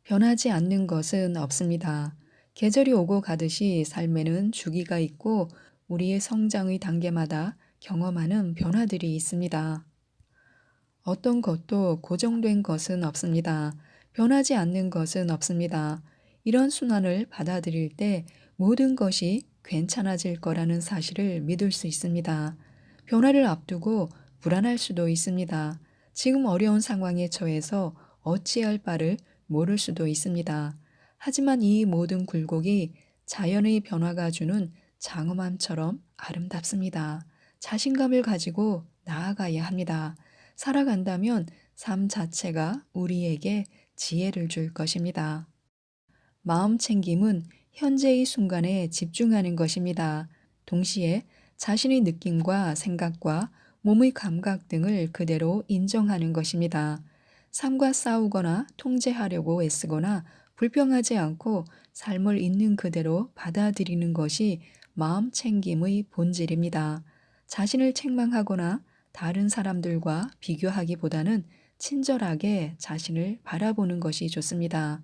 변하지 않는 것은 없습니다. 계절이 오고 가듯이 삶에는 주기가 있고 우리의 성장의 단계마다 경험하는 변화들이 있습니다. 어떤 것도 고정된 것은 없습니다. 변하지 않는 것은 없습니다. 이런 순환을 받아들일 때 모든 것이 괜찮아질 거라는 사실을 믿을 수 있습니다. 변화를 앞두고 불안할 수도 있습니다. 지금 어려운 상황에 처해서 어찌할 바를 모를 수도 있습니다. 하지만 이 모든 굴곡이 자연의 변화가 주는 장엄함처럼 아름답습니다. 자신감을 가지고 나아가야 합니다. 살아간다면 삶 자체가 우리에게 지혜를 줄 것입니다. 마음 챙김은 현재의 순간에 집중하는 것입니다. 동시에 자신의 느낌과 생각과 몸의 감각 등을 그대로 인정하는 것입니다. 삶과 싸우거나 통제하려고 애쓰거나 불평하지 않고 삶을 있는 그대로 받아들이는 것이 마음 챙김의 본질입니다. 자신을 책망하거나 다른 사람들과 비교하기보다는 친절하게 자신을 바라보는 것이 좋습니다.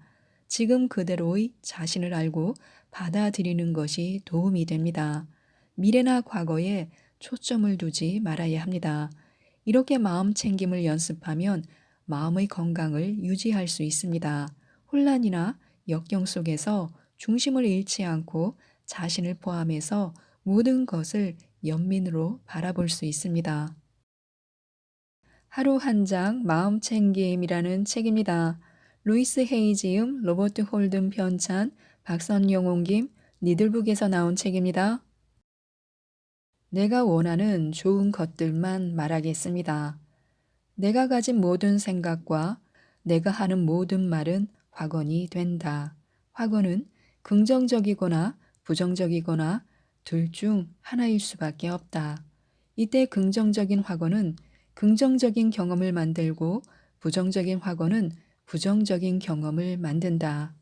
지금 그대로의 자신을 알고 받아들이는 것이 도움이 됩니다. 미래나 과거에 초점을 두지 말아야 합니다. 이렇게 마음 챙김을 연습하면 마음의 건강을 유지할 수 있습니다. 혼란이나 역경 속에서 중심을 잃지 않고 자신을 포함해서 모든 것을 연민으로 바라볼 수 있습니다. 하루 한 장 마음 챙김이라는 책입니다. 루이스 헤이지음, 로버트 홀든 편찬, 박선영 옮김, 니들북에서 나온 책입니다. 내가 원하는 좋은 것들만 말하겠습니다. 내가 가진 모든 생각과 내가 하는 모든 말은 확언이 된다. 확언은 긍정적이거나 부정적이거나 둘 중 하나일 수밖에 없다. 이때 긍정적인 확언은 긍정적인 경험을 만들고 부정적인 확언은 부정적인 경험을 만든다.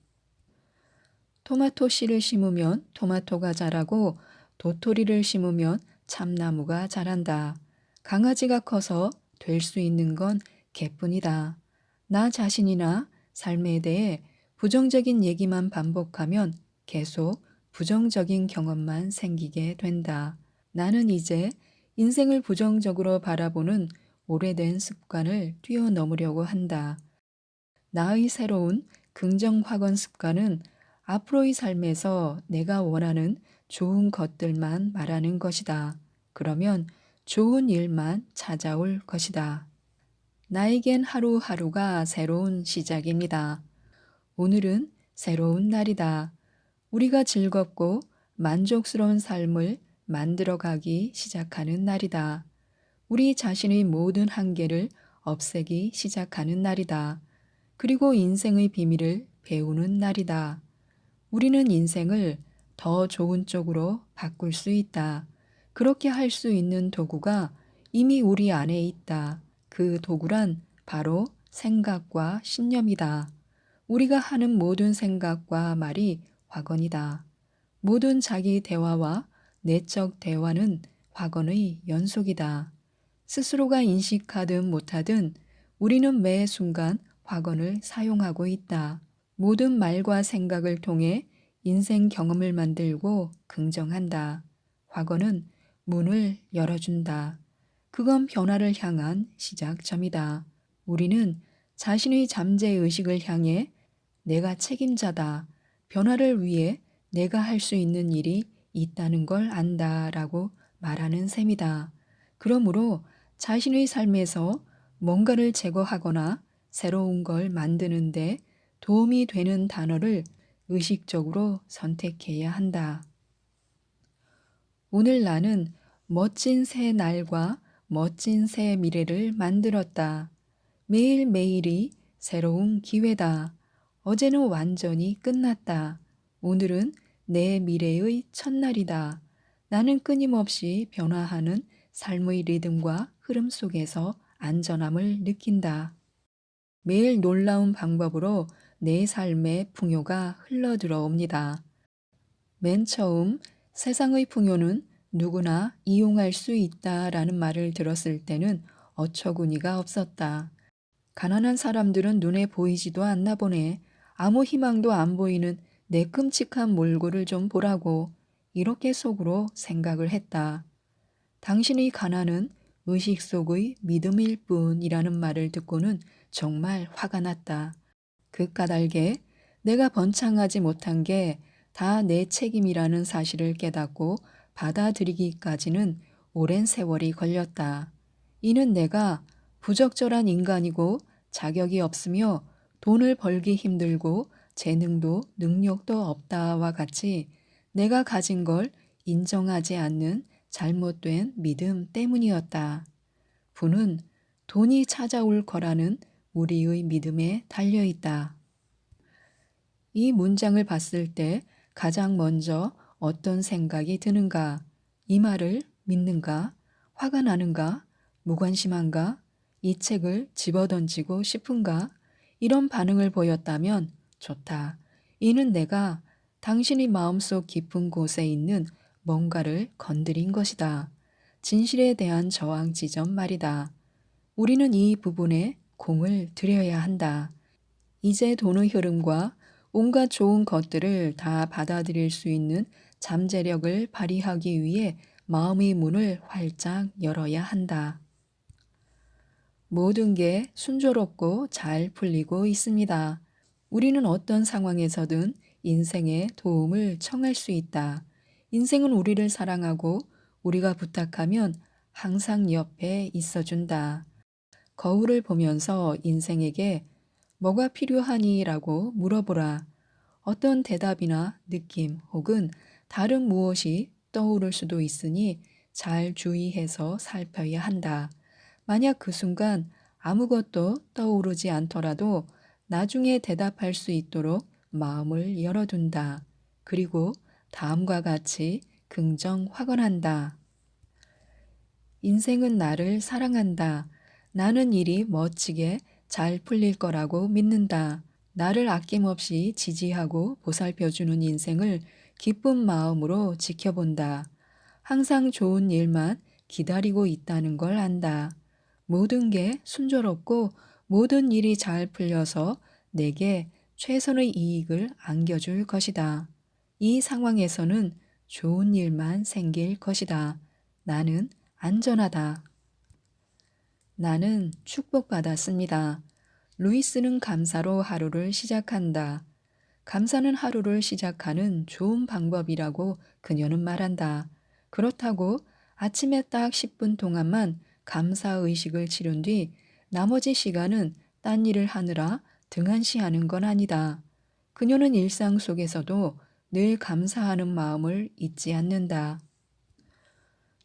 토마토 씨를 심으면 토마토가 자라고 도토리를 심으면 참나무가 자란다. 강아지가 커서 될 수 있는 건 개뿐이다. 나 자신이나 삶에 대해 부정적인 얘기만 반복하면 계속 부정적인 경험만 생기게 된다. 나는 이제 인생을 부정적으로 바라보는 오래된 습관을 뛰어넘으려고 한다. 나의 새로운 긍정 확언 습관은 앞으로의 삶에서 내가 원하는 좋은 것들만 말하는 것이다. 그러면 좋은 일만 찾아올 것이다. 나에겐 하루하루가 새로운 시작입니다. 오늘은 새로운 날이다. 우리가 즐겁고 만족스러운 삶을 만들어가기 시작하는 날이다. 우리 자신의 모든 한계를 없애기 시작하는 날이다. 그리고 인생의 비밀을 배우는 날이다. 우리는 인생을 더 좋은 쪽으로 바꿀 수 있다. 그렇게 할 수 있는 도구가 이미 우리 안에 있다. 그 도구란 바로 생각과 신념이다. 우리가 하는 모든 생각과 말이 확언이다. 모든 자기 대화와 내적 대화는 확언의 연속이다. 스스로가 인식하든 못하든 우리는 매 순간 확언을 사용하고 있다. 모든 말과 생각을 통해 인생 경험을 만들고 긍정한다. 확언은 문을 열어준다. 그건 변화를 향한 시작점이다. 우리는 자신의 잠재의식을 향해 내가 책임자다. 변화를 위해 내가 할 수 있는 일이 있다는 걸 안다라고 말하는 셈이다. 그러므로 자신의 삶에서 뭔가를 제거하거나 새로운 걸 만드는데 도움이 되는 단어를 의식적으로 선택해야 한다. 오늘 나는 멋진 새 날과 멋진 새 미래를 만들었다. 매일매일이 새로운 기회다. 어제는 완전히 끝났다. 오늘은 내 미래의 첫날이다. 나는 끊임없이 변화하는 삶의 리듬과 흐름 속에서 안전함을 느낀다. 매일 놀라운 방법으로 내 삶의 풍요가 흘러들어옵니다. 맨 처음 세상의 풍요는 누구나 이용할 수 있다라는 말을 들었을 때는 어처구니가 없었다. 가난한 사람들은 눈에 보이지도 않나 보네. 아무 희망도 안 보이는 내 끔찍한 몰골을 좀 보라고 이렇게 속으로 생각을 했다. 당신의 가난은 의식 속의 믿음일 뿐이라는 말을 듣고는 정말 화가 났다. 그 까닭에 내가 번창하지 못한 게 다 내 책임이라는 사실을 깨닫고 받아들이기까지는 오랜 세월이 걸렸다. 이는 내가 부적절한 인간이고 자격이 없으며 돈을 벌기 힘들고 재능도 능력도 없다와 같이 내가 가진 걸 인정하지 않는 잘못된 믿음 때문이었다. 부는 돈이 찾아올 거라는 우리의 믿음에 달려 있다. 이 문장을 봤을 때 가장 먼저 어떤 생각이 드는가? 이 말을 믿는가? 화가 나는가? 무관심한가? 이 책을 집어던지고 싶은가? 이런 반응을 보였다면 좋다. 이는 내가 당신의 마음속 깊은 곳에 있는 뭔가를 건드린 것이다. 진실에 대한 저항 지점 말이다. 우리는 이 부분에 공을 들여야 한다. 이제 돈의 흐름과 온갖 좋은 것들을 다 받아들일 수 있는 잠재력을 발휘하기 위해 마음의 문을 활짝 열어야 한다. 모든 게 순조롭고 잘 풀리고 있습니다. 우리는 어떤 상황에서든 인생의 도움을 청할 수 있다. 인생은 우리를 사랑하고 우리가 부탁하면 항상 옆에 있어준다. 거울을 보면서 인생에게 뭐가 필요하니? 라고 물어보라. 어떤 대답이나 느낌 혹은 다른 무엇이 떠오를 수도 있으니 잘 주의해서 살펴야 한다. 만약 그 순간 아무것도 떠오르지 않더라도 나중에 대답할 수 있도록 마음을 열어둔다. 그리고 다음과 같이 긍정 확언한다. 인생은 나를 사랑한다. 나는 일이 멋지게 잘 풀릴 거라고 믿는다. 나를 아낌없이 지지하고 보살펴주는 인생을 기쁜 마음으로 지켜본다. 항상 좋은 일만 기다리고 있다는 걸 안다. 모든 게 순조롭고 모든 일이 잘 풀려서 내게 최선의 이익을 안겨줄 것이다. 이 상황에서는 좋은 일만 생길 것이다. 나는 안전하다. 나는 축복받았습니다. 루이스는 감사로 하루를 시작한다. 감사는 하루를 시작하는 좋은 방법이라고 그녀는 말한다. 그렇다고 아침에 딱 10분 동안만 감사의식을 치른 뒤 나머지 시간은 딴 일을 하느라 등한시하는 건 아니다. 그녀는 일상 속에서도 늘 감사하는 마음을 잊지 않는다.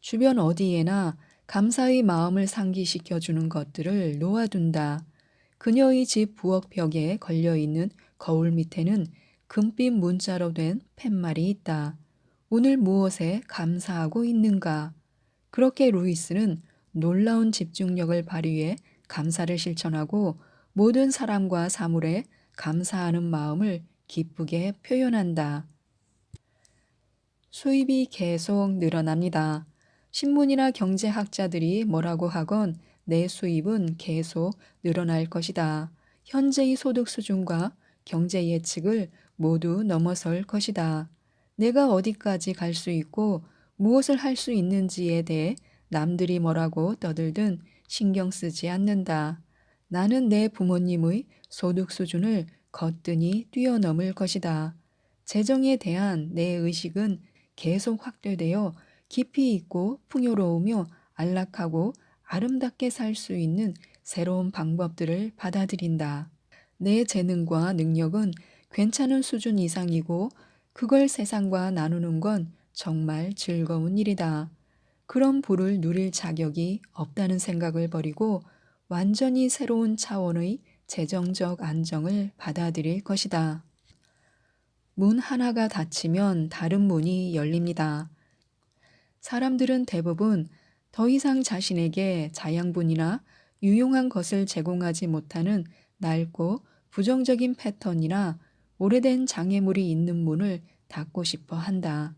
주변 어디에나 감사의 마음을 상기시켜주는 것들을 놓아둔다. 그녀의 집 부엌 벽에 걸려있는 거울 밑에는 금빛 문자로 된 팻말이 있다. 오늘 무엇에 감사하고 있는가? 그렇게 루이스는 놀라운 집중력을 발휘해 감사를 실천하고 모든 사람과 사물에 감사하는 마음을 기쁘게 표현한다. 수입이 계속 늘어납니다. 신문이나 경제학자들이 뭐라고 하건 내 수입은 계속 늘어날 것이다. 현재의 소득 수준과 경제 예측을 모두 넘어설 것이다. 내가 어디까지 갈 수 있고 무엇을 할 수 있는지에 대해 남들이 뭐라고 떠들든 신경 쓰지 않는다. 나는 내 부모님의 소득 수준을 거뜬히 뛰어넘을 것이다. 재정에 대한 내 의식은 계속 확대되어 깊이 있고 풍요로우며 안락하고 아름답게 살 수 있는 새로운 방법들을 받아들인다. 내 재능과 능력은 괜찮은 수준 이상이고 그걸 세상과 나누는 건 정말 즐거운 일이다. 그런 부를 누릴 자격이 없다는 생각을 버리고 완전히 새로운 차원의 재정적 안정을 받아들일 것이다. 문 하나가 닫히면 다른 문이 열립니다. 사람들은 대부분 더 이상 자신에게 자양분이나 유용한 것을 제공하지 못하는 낡고 부정적인 패턴이나 오래된 장애물이 있는 문을 닫고 싶어 한다.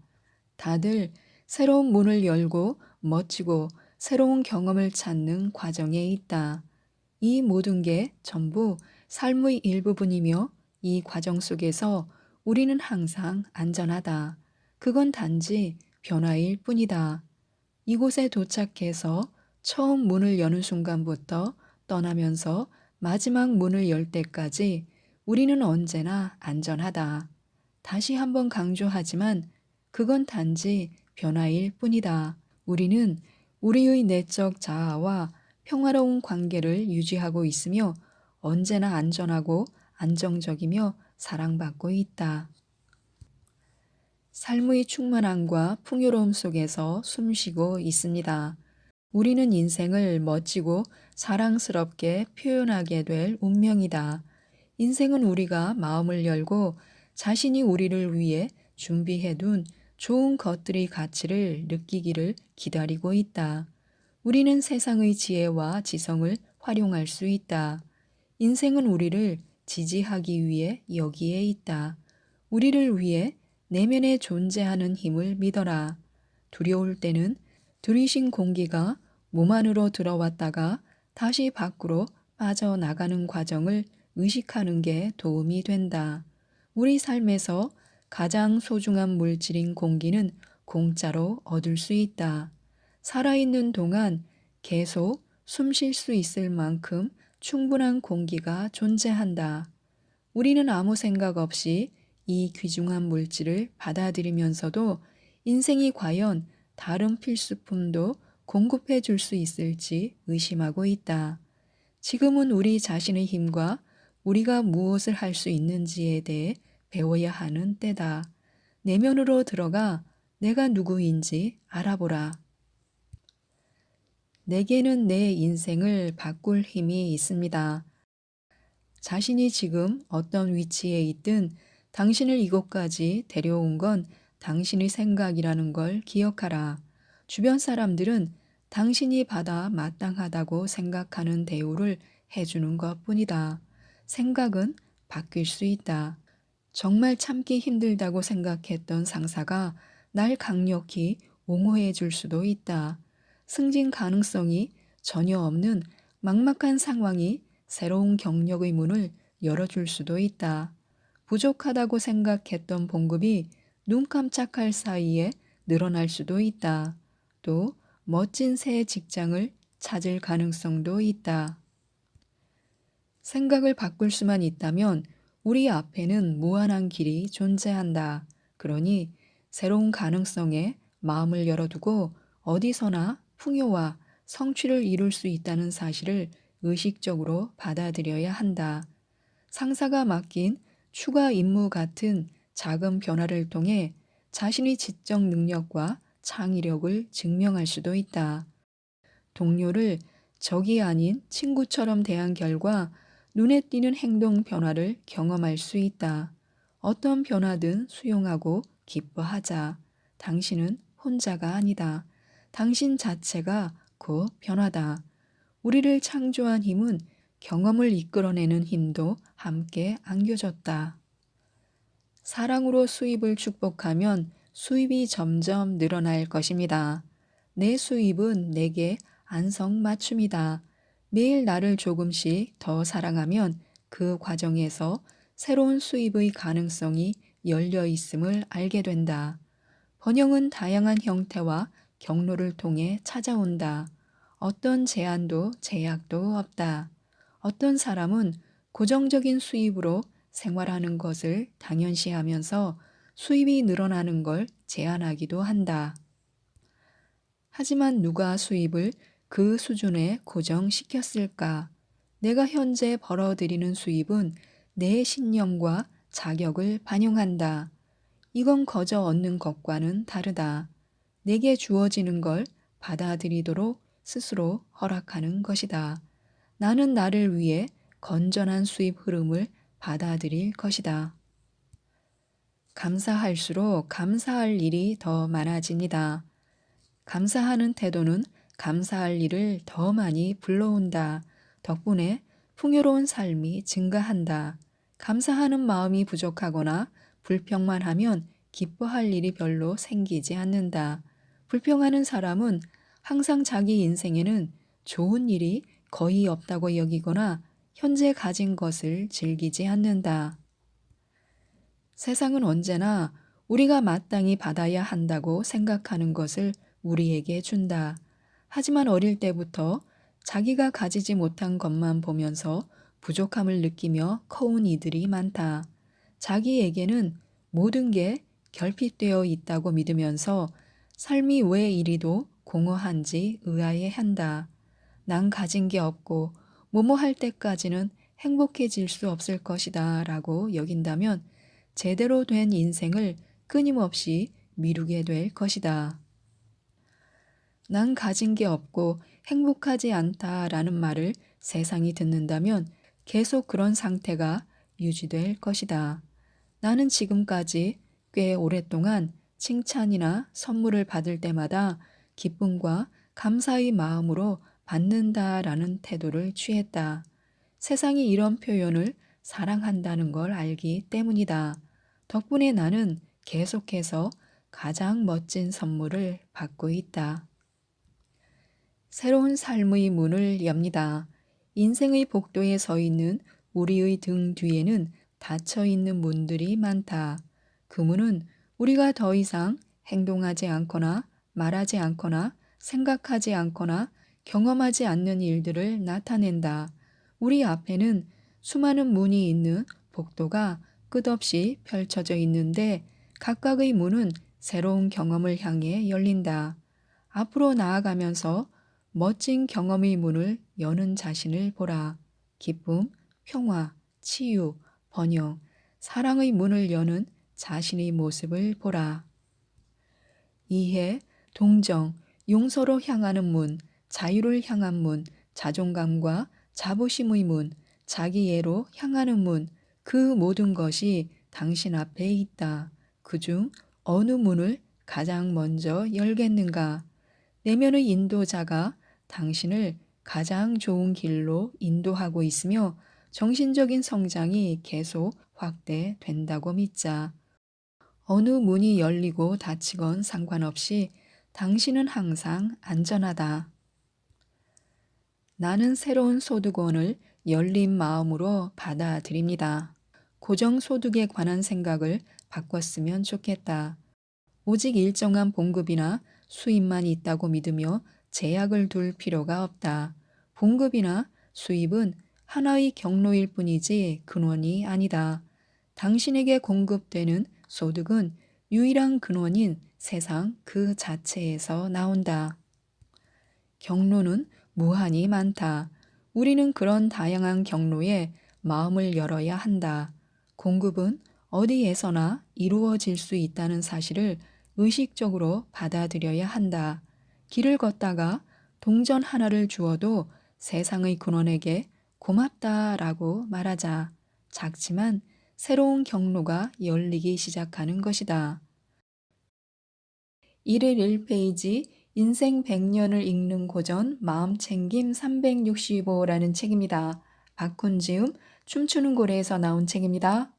다들 새로운 문을 열고 멋지고 새로운 경험을 찾는 과정에 있다. 이 모든 게 전부 삶의 일부분이며 이 과정 속에서 우리는 항상 안전하다. 그건 단지 변화일 뿐이다. 이곳에 도착해서 처음 문을 여는 순간부터 떠나면서 마지막 문을 열 때까지 우리는 언제나 안전하다. 다시 한번 강조하지만 그건 단지 변화일 뿐이다. 우리는 우리의 내적 자아와 평화로운 관계를 유지하고 있으며 언제나 안전하고 안정적이며 사랑받고 있다. 삶의 충만함과 풍요로움 속에서 숨쉬고 있습니다. 우리는 인생을 멋지고 사랑스럽게 표현하게 될 운명이다. 인생은 우리가 마음을 열고 자신이 우리를 위해 준비해둔 좋은 것들의 가치를 느끼기를 기다리고 있다. 우리는 세상의 지혜와 지성을 활용할 수 있다. 인생은 우리를 지지하기 위해 여기에 있다. 우리를 위해 내면에 존재하는 힘을 믿어라. 두려울 때는 들이신 공기가 몸 안으로 들어왔다가 다시 밖으로 빠져나가는 과정을 의식하는 게 도움이 된다. 우리 삶에서 가장 소중한 물질인 공기는 공짜로 얻을 수 있다. 살아있는 동안 계속 숨 쉴 수 있을 만큼 충분한 공기가 존재한다. 우리는 아무 생각 없이 이 귀중한 물질을 받아들이면서도 인생이 과연 다른 필수품도 공급해 줄 수 있을지 의심하고 있다. 지금은 우리 자신의 힘과 우리가 무엇을 할 수 있는지에 대해 배워야 하는 때다. 내면으로 들어가 내가 누구인지 알아보라. 내게는 내 인생을 바꿀 힘이 있습니다. 자신이 지금 어떤 위치에 있든 당신을 이곳까지 데려온 건 당신의 생각이라는 걸 기억하라. 주변 사람들은 당신이 받아 마땅하다고 생각하는 대우를 해주는 것 뿐이다. 생각은 바뀔 수 있다. 정말 참기 힘들다고 생각했던 상사가 날 강력히 옹호해 줄 수도 있다. 승진 가능성이 전혀 없는 막막한 상황이 새로운 경력의 문을 열어줄 수도 있다. 부족하다고 생각했던 봉급이 눈 깜짝할 사이에 늘어날 수도 있다. 또 멋진 새 직장을 찾을 가능성도 있다. 생각을 바꿀 수만 있다면 우리 앞에는 무한한 길이 존재한다. 그러니 새로운 가능성에 마음을 열어두고 어디서나 풍요와 성취를 이룰 수 있다는 사실을 의식적으로 받아들여야 한다. 상사가 맡긴 추가 임무 같은 작은 변화를 통해 자신의 지적 능력과 창의력을 증명할 수도 있다. 동료를 적이 아닌 친구처럼 대한 결과 눈에 띄는 행동 변화를 경험할 수 있다. 어떤 변화든 수용하고 기뻐하자. 당신은 혼자가 아니다. 당신 자체가 그 변화다. 우리를 창조한 힘은 경험을 이끌어내는 힘도 함께 안겨줬다. 사랑으로 수입을 축복하면 수입이 점점 늘어날 것입니다. 내 수입은 내게 안성맞춤이다. 매일 나를 조금씩 더 사랑하면 그 과정에서 새로운 수입의 가능성이 열려 있음을 알게 된다. 번영은 다양한 형태와 경로를 통해 찾아온다. 어떤 제한도 제약도 없다. 어떤 사람은 고정적인 수입으로 생활하는 것을 당연시하면서 수입이 늘어나는 걸 제한하기도 한다. 하지만 누가 수입을 그 수준에 고정시켰을까? 내가 현재 벌어들이는 수입은 내 신념과 자격을 반영한다. 이건 거저 얻는 것과는 다르다. 내게 주어지는 걸 받아들이도록 스스로 허락하는 것이다. 나는 나를 위해 건전한 수입 흐름을 받아들일 것이다. 감사할수록 감사할 일이 더 많아집니다. 감사하는 태도는 감사할 일을 더 많이 불러온다. 덕분에 풍요로운 삶이 증가한다. 감사하는 마음이 부족하거나 불평만 하면 기뻐할 일이 별로 생기지 않는다. 불평하는 사람은 항상 자기 인생에는 좋은 일이 거의 없다고 여기거나 현재 가진 것을 즐기지 않는다. 세상은 언제나 우리가 마땅히 받아야 한다고 생각하는 것을 우리에게 준다. 하지만 어릴 때부터 자기가 가지지 못한 것만 보면서 부족함을 느끼며 커온 이들이 많다. 자기에게는 모든 게 결핍되어 있다고 믿으면서 삶이 왜 이리도 공허한지 의아해한다. 난 가진 게 없고 뭐뭐 할 때까지는 행복해질 수 없을 것이다 라고 여긴다면 제대로 된 인생을 끊임없이 미루게 될 것이다. 난 가진 게 없고 행복하지 않다라는 말을 세상이 듣는다면 계속 그런 상태가 유지될 것이다. 나는 지금까지 꽤 오랫동안 칭찬이나 선물을 받을 때마다 기쁨과 감사의 마음으로 받는다라는 태도를 취했다. 세상이 이런 표현을 사랑한다는 걸 알기 때문이다. 덕분에 나는 계속해서 가장 멋진 선물을 받고 있다. 새로운 삶의 문을 엽니다. 인생의 복도에 서 있는 우리의 등 뒤에는 닫혀 있는 문들이 많다. 그 문은 우리가 더 이상 행동하지 않거나 말하지 않거나 생각하지 않거나 경험하지 않는 일들을 나타낸다. 우리 앞에는 수많은 문이 있는 복도가 끝없이 펼쳐져 있는데 각각의 문은 새로운 경험을 향해 열린다. 앞으로 나아가면서 멋진 경험의 문을 여는 자신을 보라. 기쁨, 평화, 치유, 번영, 사랑의 문을 여는 자신의 모습을 보라. 이해, 동정, 용서로 향하는 문, 자유를 향한 문, 자존감과 자부심의 문, 자기애로 향하는 문, 그 모든 것이 당신 앞에 있다. 그중 어느 문을 가장 먼저 열겠는가? 내면의 인도자가 당신을 가장 좋은 길로 인도하고 있으며 정신적인 성장이 계속 확대된다고 믿자. 어느 문이 열리고 닫히건 상관없이 당신은 항상 안전하다. 나는 새로운 소득원을 열린 마음으로 받아들입니다. 고정소득에 관한 생각을 바꿨으면 좋겠다. 오직 일정한 봉급이나 수입만 있다고 믿으며 제약을 둘 필요가 없다. 봉급이나 수입은 하나의 경로일 뿐이지 근원이 아니다. 당신에게 공급되는 소득은 유일한 근원인 세상 그 자체에서 나온다. 경로는 무한히 많다. 우리는 그런 다양한 경로에 마음을 열어야 한다. 공급은 어디에서나 이루어질 수 있다는 사실을 의식적으로 받아들여야 한다. 길을 걷다가 동전 하나를 주어도 세상의 근원에게 고맙다라고 말하자. 작지만 새로운 경로가 열리기 시작하는 것이다. 1일 1페이지 인생 100년을 읽는 고전 마음챙김 365라는 책입니다. 박훈지음 춤추는 고래에서 나온 책입니다.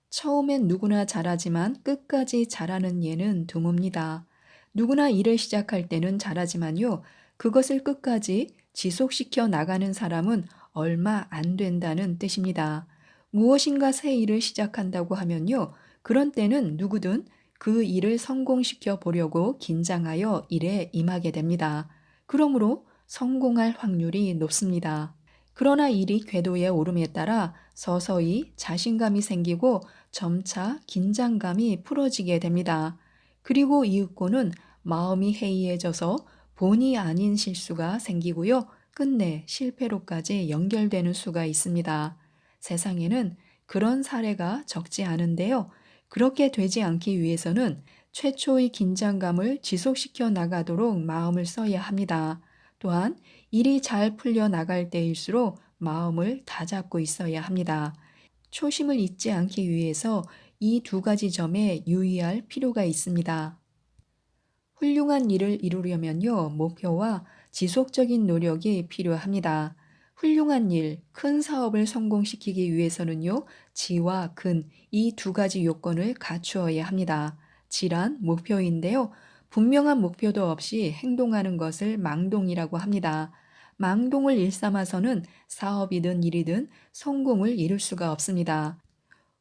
처음엔 누구나 잘하지만 끝까지 잘하는 예는 드뭅니다. 누구나 일을 시작할 때는 잘하지만요. 그것을 끝까지 지속시켜 나가는 사람은 얼마 안 된다는 뜻입니다. 무엇인가 새 일을 시작한다고 하면요. 그런 때는 누구든 그 일을 성공시켜 보려고 긴장하여 일에 임하게 됩니다. 그러므로 성공할 확률이 높습니다. 그러나 일이 궤도에 오름에 따라 서서히 자신감이 생기고 점차 긴장감이 풀어지게 됩니다. 그리고 이윽고는 마음이 해이해져서 본의 아닌 실수가 생기고요. 끝내 실패로까지 연결되는 수가 있습니다. 세상에는 그런 사례가 적지 않은데요. 그렇게 되지 않기 위해서는 최초의 긴장감을 지속시켜 나가도록 마음을 써야 합니다. 또한 일이 잘 풀려 나갈 때일수록 마음을 다잡고 있어야 합니다. 초심을 잊지 않기 위해서 이 두 가지 점에 유의할 필요가 있습니다. 훌륭한 일을 이루려면요, 목표와 지속적인 노력이 필요합니다. 훌륭한 일, 큰 사업을 성공시키기 위해서는요, 지와 근, 이 두 가지 요건을 갖추어야 합니다. 지란 목표인데요, 분명한 목표도 없이 행동하는 것을 망동이라고 합니다. 망동을 일삼아서는 사업이든 일이든 성공을 이룰 수가 없습니다.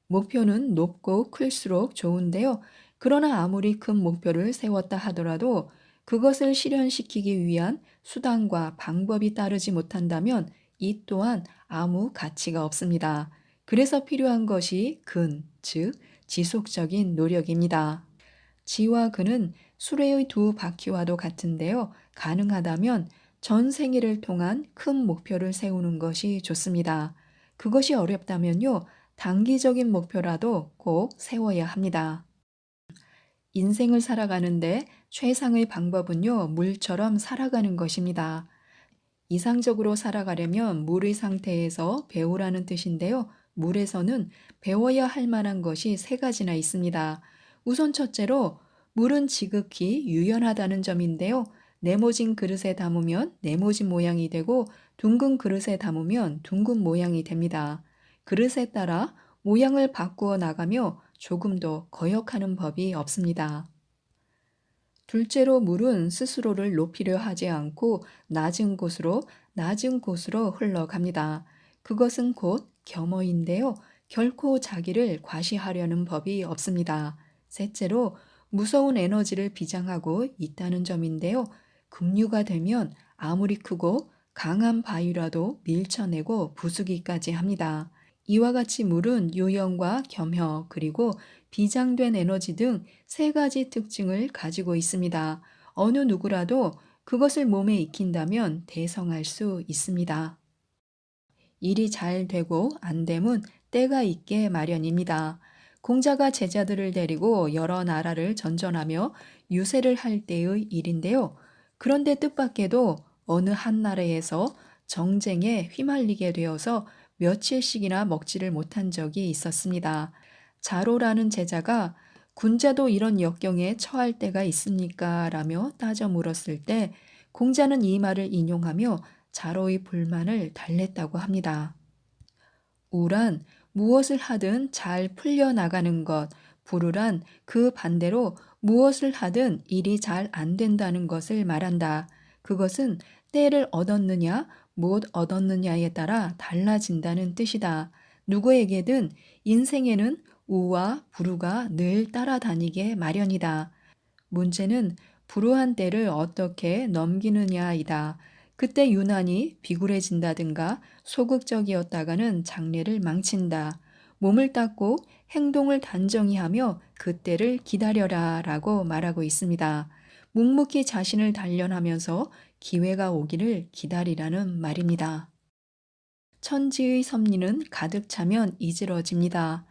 목표는 높고 클수록 좋은데요. 그러나 아무리 큰 목표를 세웠다 하더라도 그것을 실현시키기 위한 수단과 방법이 따르지 못한다면 이 또한 아무 가치가 없습니다. 그래서 필요한 것이 근, 즉 지속적인 노력입니다. 지와 근은 수레의 두 바퀴와도 같은데요. 가능하다면 전 생애를 통한 큰 목표를 세우는 것이 좋습니다. 그것이 어렵다면요. 단기적인 목표라도 꼭 세워야 합니다. 인생을 살아가는데 최상의 방법은요, 물처럼 살아가는 것입니다. 이상적으로 살아가려면 물의 상태에서 배우라는 뜻인데요. 물에서는 배워야 할 만한 것이 세 가지나 있습니다. 우선 첫째로 물은 지극히 유연하다는 점인데요. 네모진 그릇에 담으면 네모진 모양이 되고 둥근 그릇에 담으면 둥근 모양이 됩니다. 그릇에 따라 모양을 바꾸어 나가며 조금도 거역하는 법이 없습니다. 둘째로 물은 스스로를 높이려 하지 않고 낮은 곳으로 흘러갑니다. 그것은 곧 겸허인데요. 결코 자기를 과시하려는 법이 없습니다. 셋째로 무서운 에너지를 비장하고 있다는 점인데요. 급류가 되면 아무리 크고 강한 바위라도 밀쳐내고 부수기까지 합니다. 이와 같이 물은 유연과 겸허 그리고 비장된 에너지 등 세 가지 특징을 가지고 있습니다. 어느 누구라도 그것을 몸에 익힌다면 대성할 수 있습니다. 일이 잘 되고 안 됨은 때가 있게 마련입니다. 공자가 제자들을 데리고 여러 나라를 전전하며 유세를 할 때의 일인데요. 그런데 뜻밖에도 어느 한 나라에서 정쟁에 휘말리게 되어서 며칠씩이나 먹지를 못한 적이 있었습니다. 자로라는 제자가 군자도 이런 역경에 처할 때가 있습니까? 라며 따져 물었을 때 공자는 이 말을 인용하며 자로의 불만을 달랬다고 합니다. 우란 무엇을 하든 잘 풀려나가는 것, 불우란 그 반대로 무엇을 하든 일이 잘 안 된다는 것을 말한다. 그것은 때를 얻었느냐, 못 얻었느냐에 따라 달라진다는 뜻이다. 누구에게든 인생에는 우와 불우가 늘 따라다니게 마련이다. 문제는 불우한 때를 어떻게 넘기느냐이다. 그때 유난히 비굴해진다든가 소극적이었다가는 장래를 망친다. 몸을 닦고 행동을 단정히 하며 그때를 기다려라 라고 말하고 있습니다. 묵묵히 자신을 단련하면서 기회가 오기를 기다리라는 말입니다. 천지의 섭리는 가득 차면 이지러집니다.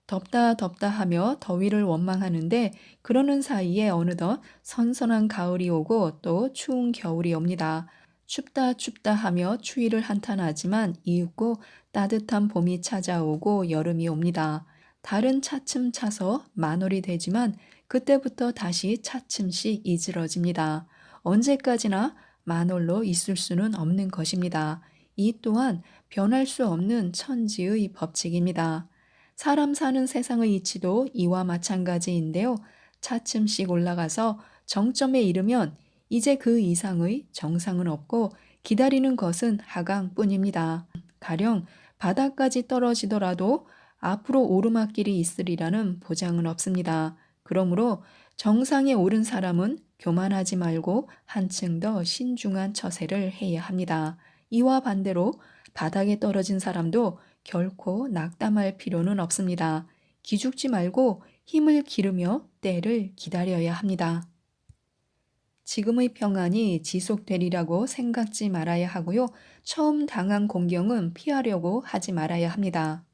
덥다 덥다 하며 더위를 원망하는데 그러는 사이에 어느덧 선선한 가을이 오고 또 추운 겨울이 옵니다. 춥다 춥다 하며 추위를 한탄하지만 이윽고 따뜻한 봄이 찾아오고 여름이 옵니다. 달은 차츰 차서 만월이 되지만 그때부터 다시 차츰씩 이지러집니다. 언제까지나 만월로 있을 수는 없는 것입니다. 이 또한 변할 수 없는 천지의 법칙입니다. 사람 사는 세상의 이치도 이와 마찬가지인데요. 차츰씩 올라가서 정점에 이르면 이제 그 이상의 정상은 없고 기다리는 것은 하강뿐입니다. 가령 바닥까지 떨어지더라도 앞으로 오르막길이 있으리라는 보장은 없습니다. 그러므로 정상에 오른 사람은 교만하지 말고 한층 더 신중한 처세를 해야 합니다. 이와 반대로 바닥에 떨어진 사람도 결코 낙담할 필요는 없습니다. 기죽지 말고 힘을 기르며 때를 기다려야 합니다. 지금의 평안이 지속되리라고 생각지 말아야 하고요. 처음 당한 공경은 피하려고 하지 말아야 합니다.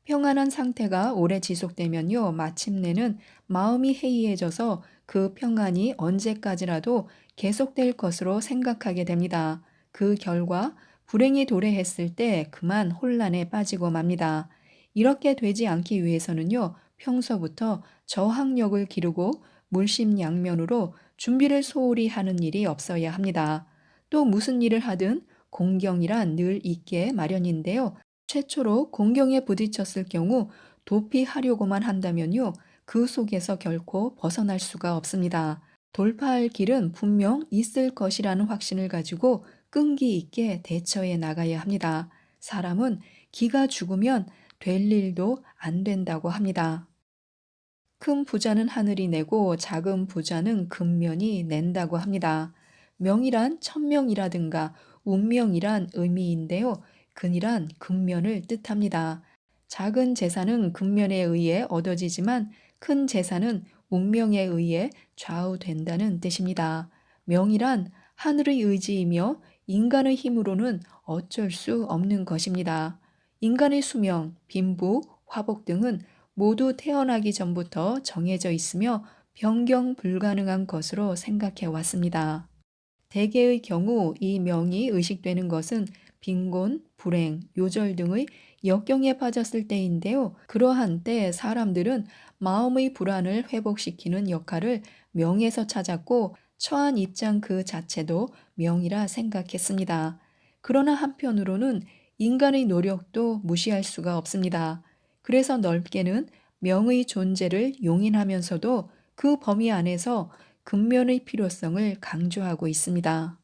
평안한 상태가 오래 지속되면요. 마침내는 마음이 해이해져서 그 평안이 언제까지라도 계속될 것으로 생각하게 됩니다. 그 결과 불행이 도래했을 때 그만 혼란에 빠지고 맙니다. 이렇게 되지 않기 위해서는요. 평소부터 저항력을 기르고 물심양면으로 준비를 소홀히 하는 일이 없어야 합니다. 또 무슨 일을 하든 공경이란 늘 있게 마련인데요. 최초로 공경에 부딪혔을 경우 도피하려고만 한다면요. 그 속에서 결코 벗어날 수가 없습니다. 돌파할 길은 분명 있을 것이라는 확신을 가지고 끈기 있게 대처해 나가야 합니다. 사람은 기가 죽으면 될 일도 안 된다고 합니다. 큰 부자는 하늘이 내고 작은 부자는 근면이 낸다고 합니다. 명이란 천명이라든가 운명이란 의미인데요. 근이란 근면을 뜻합니다. 작은 재산은 근면에 의해 얻어지지만 큰 재산은 운명에 의해 좌우된다는 뜻입니다. 명이란 하늘의 의지이며 인간의 힘으로는 어쩔 수 없는 것입니다. 인간의 수명, 빈부, 화복 등은 모두 태어나기 전부터 정해져 있으며 변경 불가능한 것으로 생각해 왔습니다. 대개의 경우 이 명이 의식되는 것은 빈곤, 불행, 요절 등의 역경에 빠졌을 때인데요. 그러한 때 사람들은 마음의 불안을 회복시키는 역할을 명에서 찾았고 처한 입장 그 자체도 명이라 생각했습니다. 그러나 한편으로는 인간의 노력도 무시할 수가 없습니다. 그래서 넓게는 명의 존재를 용인하면서도 그 범위 안에서 근면의 필요성을 강조하고 있습니다.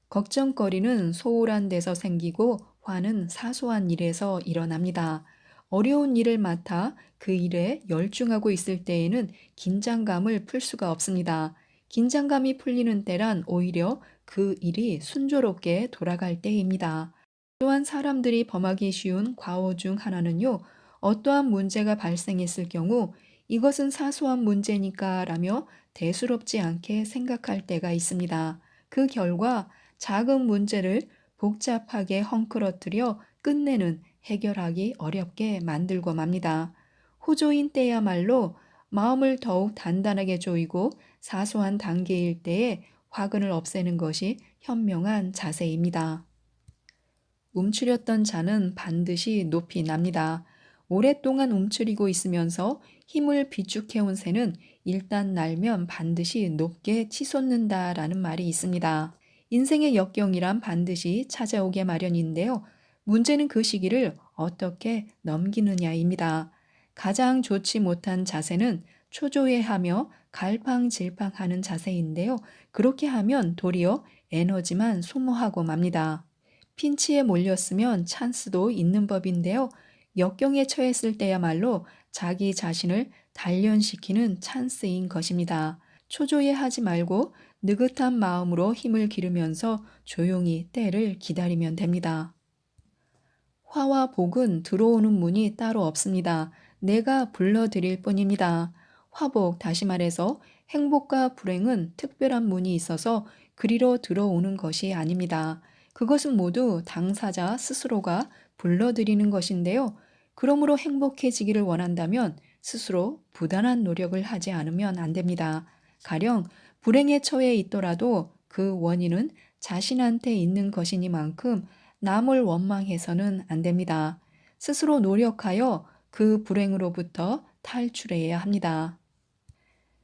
걱정거리는 소홀한 데서 생기고 화는 사소한 일에서 일어납니다. 어려운 일을 맡아 그 일에 열중하고 있을 때에는 긴장감을 풀 수가 없습니다. 긴장감이 풀리는 때란 오히려 그 일이 순조롭게 돌아갈 때입니다. 또한 사람들이 범하기 쉬운 과오 중 하나는요, 어떠한 문제가 발생했을 경우 이것은 사소한 문제니까 라며 대수롭지 않게 생각할 때가 있습니다. 그 결과 작은 문제를 복잡하게 헝클어뜨려 끝내는 해결하기 어렵게 만들고 맙니다. 호조인 때야말로 마음을 더욱 단단하게 조이고 사소한 단계일 때에 화근을 없애는 것이 현명한 자세입니다. 움츠렸던 잔은 반드시 높이 납니다. 오랫동안 움츠리고 있으면서 힘을 비축해온 새는 일단 날면 반드시 높게 치솟는다라는 말이 있습니다. 인생의 역경이란 반드시 찾아오게 마련인데요. 문제는 그 시기를 어떻게 넘기느냐입니다. 가장 좋지 못한 자세는 초조해하며 갈팡질팡하는 자세인데요. 그렇게 하면 도리어 에너지만 소모하고 맙니다. 핀치에 몰렸으면 찬스도 있는 법인데요. 역경에 처했을 때야말로 자기 자신을 단련시키는 찬스인 것입니다. 초조해하지 말고 느긋한 마음으로 힘을 기르면서 조용히 때를 기다리면 됩니다. 화와 복은 들어오는 문이 따로 없습니다. 내가 불러드릴 뿐입니다. 화복, 다시 말해서 행복과 불행은 특별한 문이 있어서 그리로 들어오는 것이 아닙니다. 그것은 모두 당사자 스스로가 불러들이는 것인데요. 그러므로 행복해지기를 원한다면 스스로 부단한 노력을 하지 않으면 안 됩니다. 가령 불행에 처해 있더라도 그 원인은 자신한테 있는 것이니만큼 남을 원망해서는 안 됩니다. 스스로 노력하여 그 불행으로부터 탈출해야 합니다.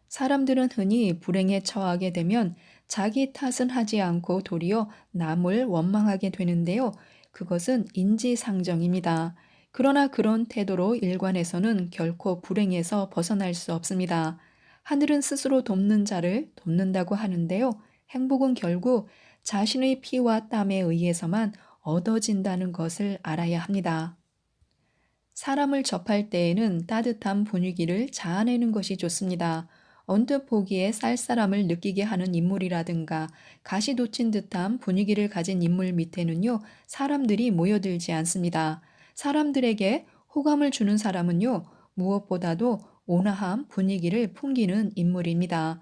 사람들은 흔히 불행에 처하게 되면 자기 탓은 하지 않고 도리어 남을 원망하게 되는데요. 그것은 인지상정입니다. 그러나 그런 태도로 일관해서는 결코 불행에서 벗어날 수 없습니다. 하늘은 스스로 돕는 자를 돕는다고 하는데요. 행복은 결국 자신의 피와 땀에 의해서만 얻어진다는 것을 알아야 합니다. 사람을 접할 때에는 따뜻한 분위기를 자아내는 것이 좋습니다. 언뜻 보기에 쌀쌀함을 느끼게 하는 인물이라든가 가시 돋친 듯한 분위기를 가진 인물 밑에는요, 사람들이 모여들지 않습니다. 사람들에게 호감을 주는 사람은요, 무엇보다도 온화한 분위기를 풍기는 인물입니다.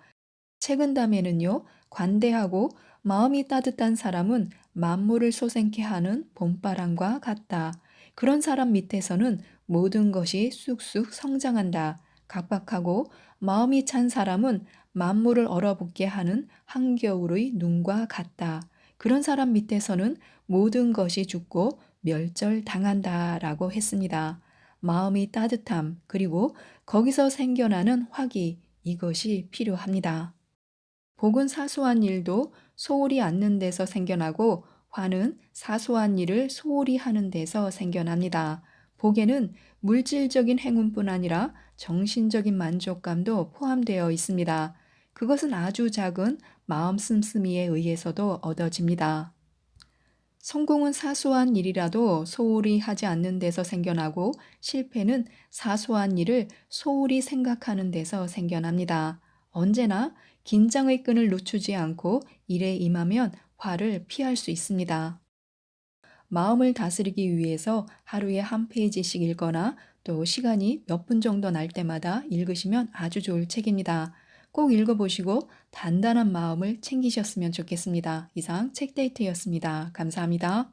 책은담에는요, 관대하고 마음이 따뜻한 사람은 만물을 솟앤케 하는 봄바람과 같다. 그런 사람 밑에서는 모든 것이 쑥쑥 성장한다. 각박하고 마음이 찬 사람은 만물을 얼어붙게 하는 한겨울의 눈과 같다. 그런 사람 밑에서는 모든 것이 죽고 멸절당한다. 라고 했습니다. 마음이 따뜻함, 그리고 거기서 생겨나는 화기, 이것이 필요합니다. 복은 사소한 일도 소홀히 않는 데서 생겨나고 화는 사소한 일을 소홀히 하는 데서 생겨납니다. 복에는 물질적인 행운뿐 아니라 정신적인 만족감도 포함되어 있습니다. 그것은 아주 작은 마음 씀씀이에 의해서도 얻어집니다. 성공은 사소한 일이라도 소홀히 하지 않는 데서 생겨나고 실패는 사소한 일을 소홀히 생각하는 데서 생겨납니다. 언제나 긴장의 끈을 늦추지 않고 일에 임하면 화를 피할 수 있습니다. 마음을 다스리기 위해서 하루에 한 페이지씩 읽거나 또 시간이 몇 분 정도 날 때마다 읽으시면 아주 좋을 책입니다. 꼭 읽어보시고 단단한 마음을 챙기셨으면 좋겠습니다. 이상 책데이트였습니다. 감사합니다.